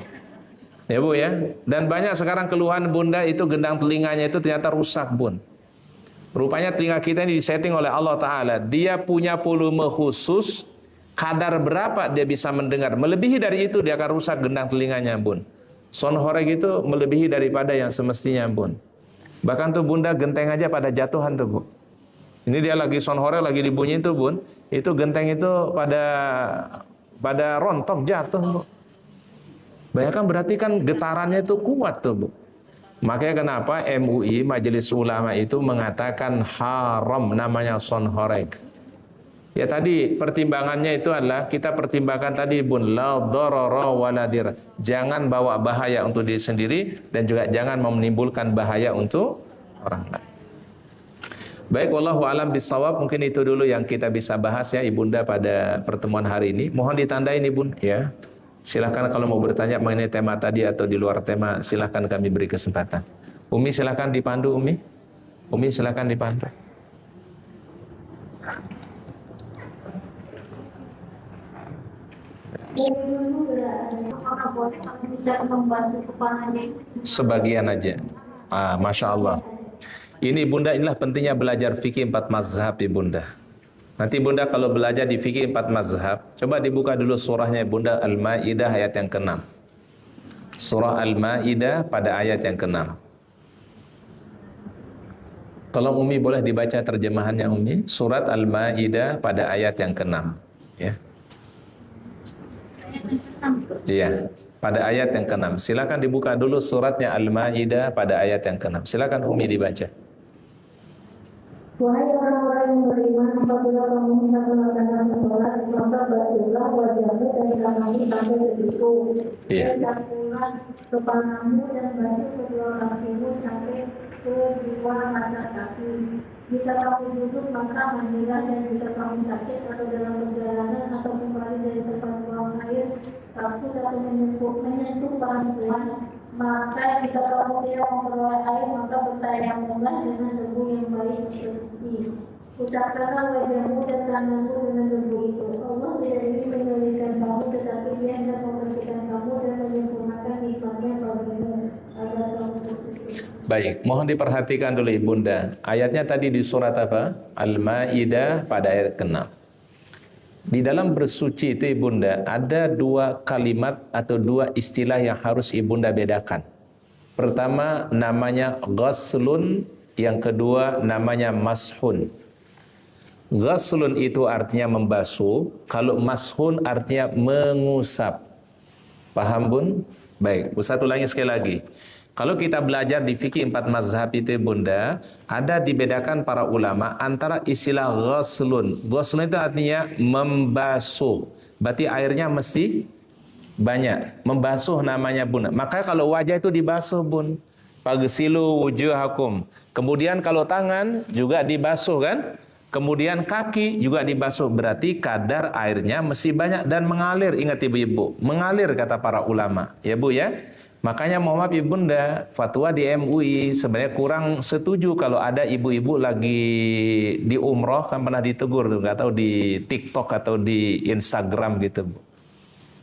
S1: Ya Bu ya. Dan banyak sekarang keluhan Bunda itu gendang telinganya itu ternyata rusak Bun. Rupanya telinga kita ini disetting oleh Allah Ta'ala. Dia punya volume khusus, kadar berapa dia bisa mendengar. Melebihi dari itu dia akan rusak gendang telinganya Bun. Son horeg itu melebihi daripada yang semestinya Bun. Bahkan tuh Bunda genteng aja pada jatuhan tuh Bu. Ini dia lagi son horeg lagi dibunyiin tuh Bun. Itu genteng itu pada rontok jatuh Bu. Bayangkan berarti kan getarannya itu kuat tuh Bu. Makanya kenapa MUI, Majelis Ulama itu mengatakan haram namanya sonhoreg. Ya tadi pertimbangannya itu adalah kita pertimbangkan tadi bun la dharara wala dirar. Jangan bawa bahaya untuk diri sendiri dan juga jangan menimbulkan bahaya untuk orang lain. Baik, wallahu alam bisawab. Mungkin itu dulu yang kita bisa bahas ya Ibunda pada pertemuan hari ini. Mohon ditandain Ibunda ya. Silakan kalau mau bertanya mengenai tema tadi atau di luar tema, silakan kami beri kesempatan. Umi silakan dipandu Umi. Umi silakan dipandu.
S2: Apakah boleh kalau bisa membantu kepalanya?
S1: Sebagian aja. Masya Allah. Ini Bunda, inilah pentingnya belajar fikih 4 mazhab Ibunda. Nanti Bunda kalau belajar di fikih 4 mazhab, coba dibuka dulu surahnya Bunda Al-Maidah ayat yang ke-6. Surah Al-Maidah pada ayat yang ke-6. Tolong Umi boleh dibaca terjemahannya Umi. Surat Al-Maidah pada ayat yang ke-6. Ya. Iya, pada ayat yang ke-6. Silakan dibuka dulu suratnya Al-Maidah pada ayat yang ke-6. Silakan Umi dibaca.
S2: Wahai orang-orang yang beriman, apabila kamu hendak melaksanakan sholat, maka basuhlah wajahmu dan tanganmu sampai ke situ. Dan sapulah kepalamu dan basuh kedua kakimu sampai ke dua mata kaki. Jika kamu duduk, maka mandilah, dan jika kamu sakit atau dalam perjalanan atau kembali dari tempat buang air, kamu satu menyentuh pelan-pelan. Maka jika kamu tidak memperoleh air, maka bertayamumlah dengan debu yang baik untuk suci. Usapkanlah wajahmu dan tanganmu dengan debu itu. Allah tidak ingin menyulitkan kamu, tetapi Dia hendak membersihkan kamu dan menyempurnakan nikmatnya bagimu agar kamu bersuci.
S1: Baik, mohon diperhatikan dulu Ibunda. Ayatnya tadi di surat apa? Al-Maidah pada ayat ke-6. Di dalam bersuci itu Ibunda ada 2 kalimat atau 2 istilah yang harus Ibunda bedakan. Pertama namanya ghaslun, yang kedua namanya mashun. Ghaslun itu artinya membasuh, kalau mashun artinya mengusap. Paham Bun? Baik, satu lagi sekali lagi. Kalau kita belajar di fikih 4 mazhab itu Bunda, ada dibedakan para ulama antara istilah ghaslun. Ghaslun itu artinya membasuh. Berarti airnya mesti banyak. Membasuh namanya Bunda. Maka kalau wajah itu dibasuh Bun. Fagsilu wujuhakum. Kemudian kalau tangan juga dibasuh kan? Kemudian kaki juga dibasuh. Berarti kadar airnya mesti banyak dan mengalir. Ingat ibu-ibu, mengalir kata para ulama. Ya Bu ya. Makanya mohon maaf Ibunda, fatwa di MUI sebenarnya kurang setuju kalau ada ibu-ibu lagi di umroh, kan pernah ditegur tuh, nggak tahu di TikTok atau di Instagram gitu Bu.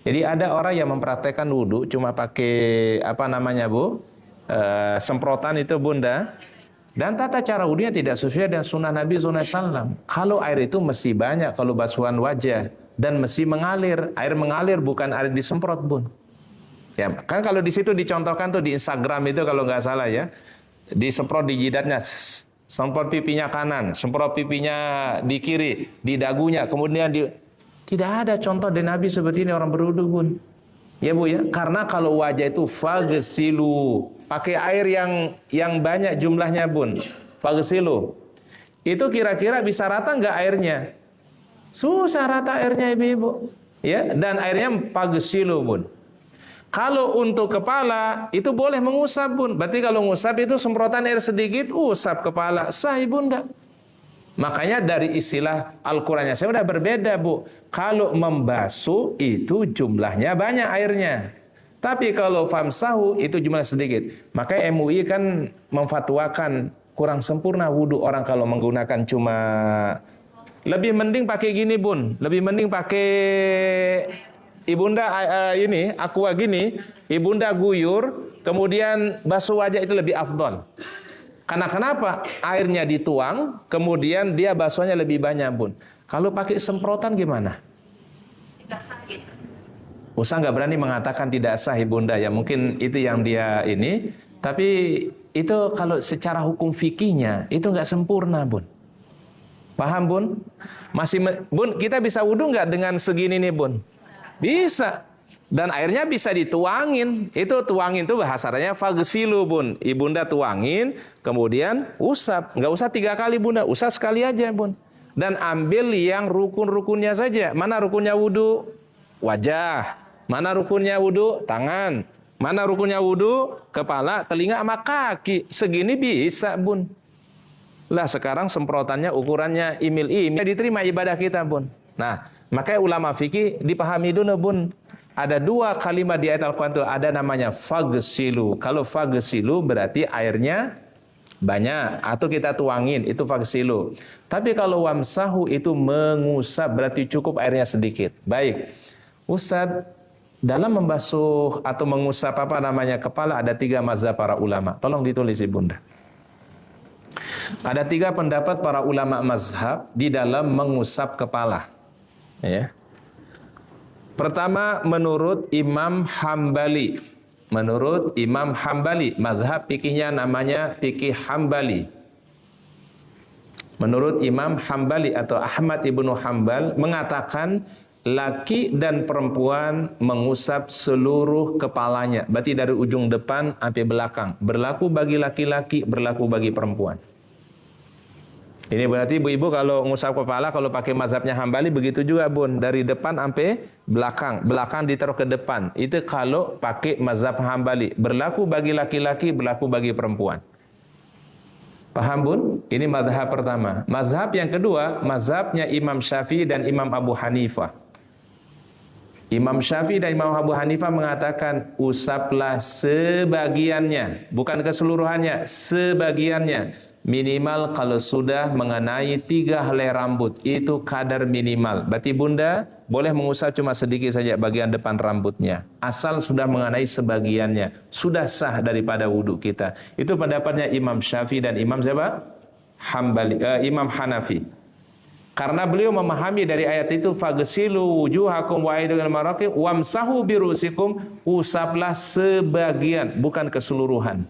S1: Jadi ada orang yang mempraktekkan wudhu cuma pakai apa namanya Bu, semprotan itu Bunda, dan tata cara wudhunya tidak sesuai dengan sunnah Nabi SAW. Kalau air itu mesti banyak kalau basuhan wajah dan mesti mengalir. Air mengalir bukan air disemprot Bun. Ya, kan kalau di situ dicontohkan tuh di Instagram itu kalau nggak salah ya, disemprot di jidatnya, semprot pipinya kanan, semprot pipinya di kiri, di dagunya, kemudian tidak ada contoh dari Nabi seperti ini orang berwudu Bun. Ya Bu ya, karena kalau wajah itu fagsilu, pakai air yang banyak jumlahnya Bun. Fagsilu. Itu kira-kira bisa rata nggak airnya? Susah rata airnya ibu-ibu. Ya, dan airnya fagsilu Bun. Kalau untuk kepala itu boleh mengusap Bun. Berarti kalau ngusap itu semprotan air sedikit, usap kepala, sah Ibunda. Makanya dari istilah Al-Qur'annya saya udah berbeda Bu. Kalau membasuh itu jumlahnya banyak airnya. Tapi kalau famsahu itu jumlah sedikit. Maka MUI kan memfatwakan kurang sempurna wudu orang kalau menggunakan cuma, lebih mending pakai gini Bun. Lebih mending pakai Ibunda ini, aqua gini, Ibunda guyur, kemudian basuh wajah itu lebih afdol. Karena kenapa? Airnya dituang, kemudian dia basuhnya lebih banyak Bun. Kalau pakai semprotan gimana?
S2: Tidak sakit.
S1: Ustaz nggak berani mengatakan tidak sah Ibunda ya, mungkin itu yang dia ini. Tapi itu kalau secara hukum fikihnya itu nggak sempurna Bun. Paham Bun? Bun, kita bisa wudu nggak dengan segini nih Bun? Bisa. Dan airnya bisa dituangin. Itu tuangin itu bahasanya fagsilu, Bun. Ibunda tuangin, kemudian usap. Nggak usah 3 kali, Bunda. Usap sekali aja, Bun. Dan ambil yang rukun-rukunnya saja. Mana rukunnya wudu? Wajah. Mana rukunnya wudu? Tangan. Mana rukunnya wudu? Kepala, telinga, sama kaki. Segini bisa, Bun. Lah sekarang semprotannya ukurannya imil-imil. Diterima ibadah kita, Bun. Nah, makanya ulama fikih dipahami dulu, Bun. Ada 2 kalimat di ayat Al-Quran itu, ada namanya fagsilu. Kalau fagsilu berarti airnya banyak, atau kita tuangin, itu fagsilu. Tapi kalau wamsahu itu mengusap, berarti cukup airnya sedikit. Baik, Ustadz, dalam membasuh atau mengusap kepala ada 3 mazhab para ulama. Tolong ditulis Ibunda. Ada 3 pendapat para ulama mazhab di dalam mengusap kepala. Ya. Pertama, menurut Imam Hambali. Menurut Imam Hambali, mazhab fikihnya namanya fikih Hambali. Menurut Imam Hambali atau Ahmad ibnu Hambal mengatakan laki dan perempuan mengusap seluruh kepalanya. Berarti dari ujung depan sampai belakang. Berlaku bagi laki-laki, berlaku bagi perempuan. Ini berarti ibu-ibu kalau ngusap kepala, kalau pakai mazhabnya Hambali begitu juga, Bun. Dari depan sampai belakang. Belakang ditaruh ke depan. Itu kalau pakai mazhab Hambali. Berlaku bagi laki-laki, berlaku bagi perempuan. Paham, Bun? Ini mazhab pertama. Mazhab yang kedua, mazhabnya Imam Syafi'i dan Imam Abu Hanifah. Imam Syafi'i dan Imam Abu Hanifah mengatakan usaplah sebagiannya, bukan keseluruhannya, sebagiannya. Minimal kalau sudah mengenai 3 helai rambut, itu kadar minimal. Berarti Bunda boleh mengusap cuma sedikit saja bagian depan rambutnya. Asal sudah mengenai sebagiannya, sudah sah daripada wudhu kita. Itu pendapatnya Imam Syafi'i dan Imam siapa? Imam Hanafi. Karena beliau memahami dari ayat itu fagsilu wujuhakum wa aydiyakum ilal marafiq wamsahu birusikum, usaplah sebagian, bukan keseluruhan.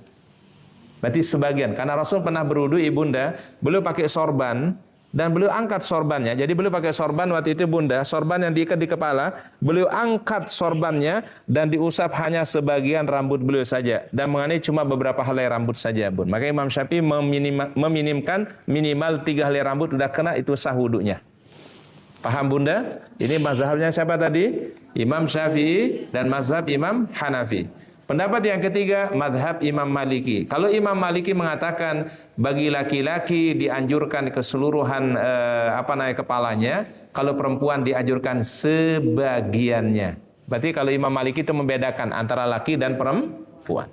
S1: Berarti sebagian. Karena Rasul pernah berwudu Ibunda, beliau pakai sorban dan beliau angkat sorbannya. Jadi beliau pakai sorban waktu itu Bunda, sorban yang diikat di kepala, beliau angkat sorbannya dan diusap hanya sebagian rambut beliau saja dan mengenai cuma beberapa helai rambut saja, Bun. Maka Imam Syafi'i meminimkan minimal 3 helai rambut sudah kena, itu sah wudunya. Paham, Bunda? Ini mazhabnya siapa tadi? Imam Syafi'i dan mazhab Imam Hanafi. Pendapat yang ketiga, mazhab Imam Maliki. Kalau Imam Maliki mengatakan bagi laki-laki dianjurkan keseluruhan kepalanya, kalau perempuan dianjurkan sebagiannya. Berarti kalau Imam Maliki itu membedakan antara laki dan perempuan.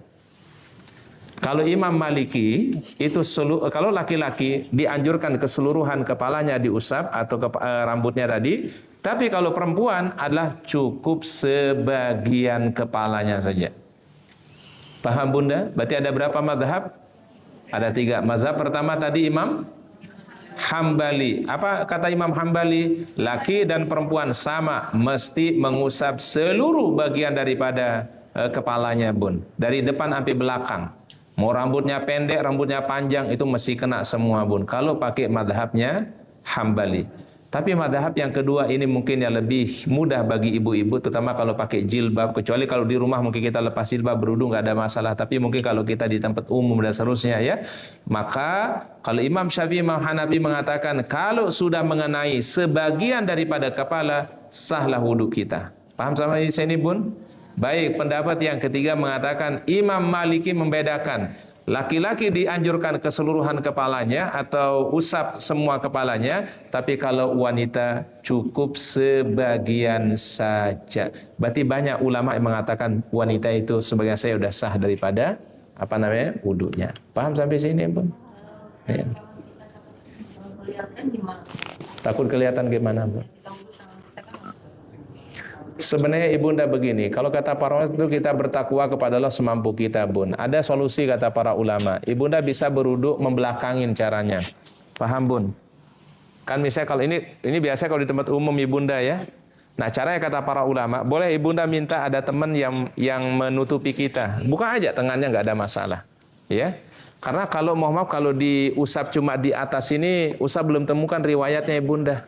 S1: Kalau Imam Maliki itu kalau laki-laki dianjurkan keseluruhan kepalanya diusap atau rambutnya tadi, tapi kalau perempuan adalah cukup sebagian kepalanya saja. Paham, Bunda? Berarti ada berapa mazhab? Ada 3. Mazhab pertama tadi Imam Hambali. Apa kata Imam Hambali? Laki dan perempuan sama, mesti mengusap seluruh bagian daripada kepalanya, Bun. Dari depan sampai belakang. Mau rambutnya pendek, rambutnya panjang, itu mesti kena semua, Bun. Kalau pakai mazhabnya Hambali. Tapi mazhab yang kedua ini mungkin yang lebih mudah bagi ibu-ibu, terutama kalau pakai jilbab. Kecuali kalau di rumah mungkin kita lepas jilbab berwudu nggak ada masalah. Tapi mungkin kalau kita di tempat umum dan seterusnya ya. Maka kalau Imam Syafi'i, Imam Hanafi mengatakan kalau sudah mengenai sebagian daripada kepala, sahlah wudu kita. Paham sama ini sini, Bun? Baik, pendapat yang ketiga mengatakan Imam Maliki membedakan. Laki-laki dianjurkan keseluruhan kepalanya atau usap semua kepalanya, tapi kalau wanita cukup sebagian saja. Berarti banyak ulama yang mengatakan wanita itu sebagian saya sudah sah daripada wudunya. Paham sampai sini, Bun? Ya. Takut kelihatan gimana, Bun? Sebenarnya Ibunda begini, kalau kata para ulama itu kita bertakwa kepada Allah semampu kita, Bun. Ada solusi kata para ulama. Ibunda bisa berwudu membelakangin caranya. Paham, Bun? Kan misalnya kalau ini biasa kalau di tempat umum Ibunda ya. Nah, caranya kata para ulama, boleh Ibunda minta ada teman yang menutupi kita. Buka aja tangannya, nggak ada masalah. Ya. Karena kalau mohon maaf kalau diusap cuma di atas ini, usap belum temukan riwayatnya Ibunda.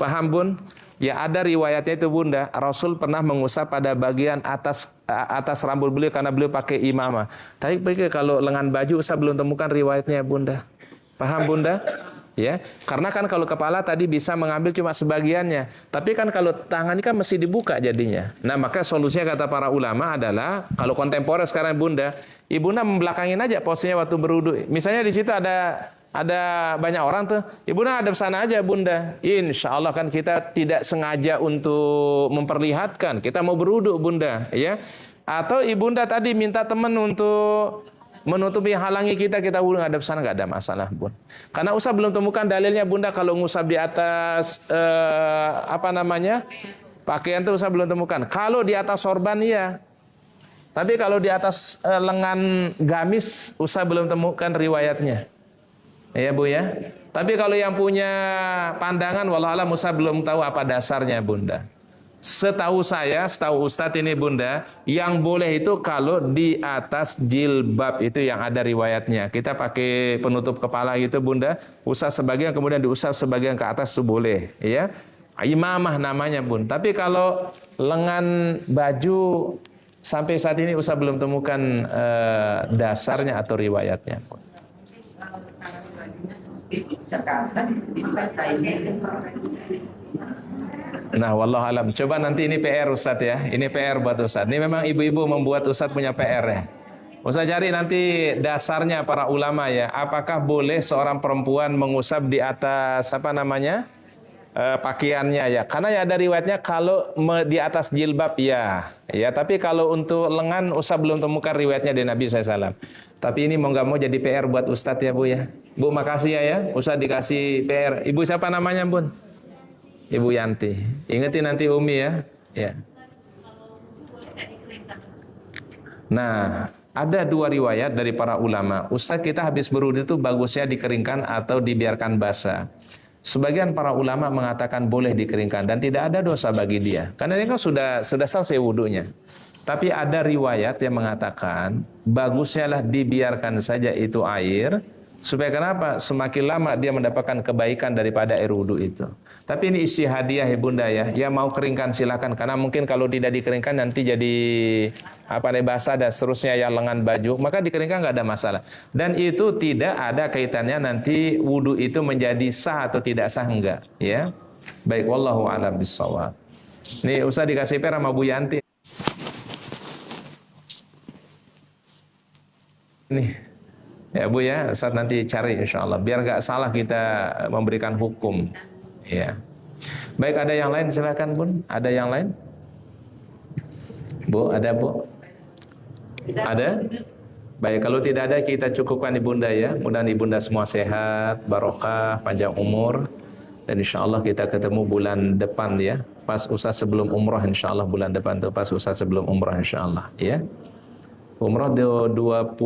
S1: Paham, Bun? Ya ada riwayatnya itu Bunda, Rasul pernah mengusap pada bagian atas rambut beliau karena beliau pakai imamah. Tapi kalau lengan baju saya belum temukan riwayatnya Bunda. Paham Bunda? Ya, karena kan kalau kepala tadi bisa mengambil cuma sebagiannya. Tapi kan kalau tangan ini kan mesti dibuka jadinya. Nah, maka solusinya kata para ulama adalah kalau kontemporer sekarang Bunda, Ibunda membelakangin aja posisinya waktu berwudu. Misalnya di situ ada banyak orang tuh, Ibunda hadap sana aja Bunda. Insya Allah kan kita tidak sengaja untuk memperlihatkan kita mau berwudu Bunda, ya. Atau Ibunda tadi minta teman untuk menutupi halangi kita wudu ngadep sana, nggak ada masalah Bun. Karena usah belum temukan dalilnya Bunda kalau ngusap di atas pakaian tuh usah belum temukan. Kalau di atas sorban iya. Tapi kalau di atas lengan gamis usah belum temukan riwayatnya. Ya Bu ya. Tapi kalau yang punya pandangan wallahualam usah belum tahu apa dasarnya Bunda. Setahu Ustadz ini Bunda, yang boleh itu kalau di atas jilbab itu yang ada riwayatnya. Kita pakai penutup kepala gitu Bunda, usap sebagian kemudian diusap sebagian ke atas itu boleh, ya. Imamah namanya Bun. Tapi kalau lengan baju sampai saat ini usah belum temukan dasarnya atau riwayatnya. Nah, wallahualam. Coba nanti ini PR Ustadz ya. Ini PR buat Ustadz. Ini memang ibu-ibu membuat Ustadz punya PR ya. Ustadz cari nanti dasarnya para ulama ya. Apakah boleh seorang perempuan mengusap di atas pakaiannya ya? Karena ya ada riwayatnya kalau di atas jilbab ya. Ya, tapi kalau untuk lengan usap belum temukan riwayatnya dari Nabi SAW. Tapi ini mau nggak mau jadi PR buat Ustadz ya Bu ya. Bu makasih ya. Ustadz dikasih PR. Ibu siapa namanya Bun? Ibu Yanti. Ingetin nanti Umi ya. Ya. Nah, ada dua riwayat dari para ulama. Ustaz kita habis berwudu itu bagusnya dikeringkan atau dibiarkan basah. Sebagian para ulama mengatakan boleh dikeringkan dan tidak ada dosa bagi dia. Karena dia kan sudah selesai wudunya. Tapi ada riwayat yang mengatakan bagusnya lah dibiarkan saja itu air. Supaya kenapa? Semakin lama dia mendapatkan kebaikan daripada air wudu itu. Tapi ini ijtihadiyah ya Bunda ya. Yang mau keringkan silakan. Karena mungkin kalau tidak dikeringkan nanti jadi basah dan seterusnya ya lengan baju. Maka dikeringkan nggak ada masalah. Dan itu tidak ada kaitannya nanti wudu itu menjadi sah atau tidak sah enggak. Ya. Baik, wallahu a'lam bishawab. Nih Ustaz dikasih per sama Bu Yanti. Nih. Ya Bu ya, saat nanti cari insya Allah. Biar nggak salah kita memberikan hukum. Ya. Baik, ada yang lain silakan Bun. Ada yang lain? Bu, ada Bu? Ada? Baik, kalau tidak ada kita cukupkan Ibunda ya. Mudah-mudahan Ibunda semua sehat, barokah, panjang umur. Dan insya Allah kita ketemu bulan depan ya. Pas Ustaz sebelum umrah insya Allah bulan depan tuh. Pas Ustaz sebelum umrah insya Allah ya. Umrah 29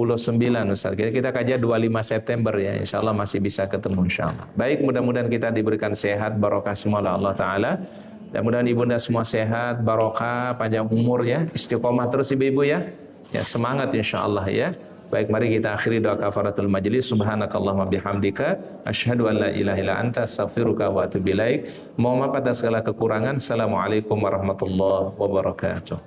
S1: Ustaz. Kita kaji 25 September ya. Insya Allah masih bisa ketemu insya Allah. Baik, mudah-mudahan kita diberikan sehat, barokah semua oleh Allah Ta'ala. Dan mudah-mudahan Ibunda semua sehat, barokah, panjang umur ya. Istiqomah terus ibu-ibu ya. Ya semangat insya Allah ya. Baik, mari kita akhiri doa kafaratul majlis. Subhanakallahumma bihamdika asyhadu an la ilaha illa anta astaghfiruka wa atubu ilaik. Mohon maaf atas segala kekurangan. Assalamualaikum warahmatullahi wabarakatuh.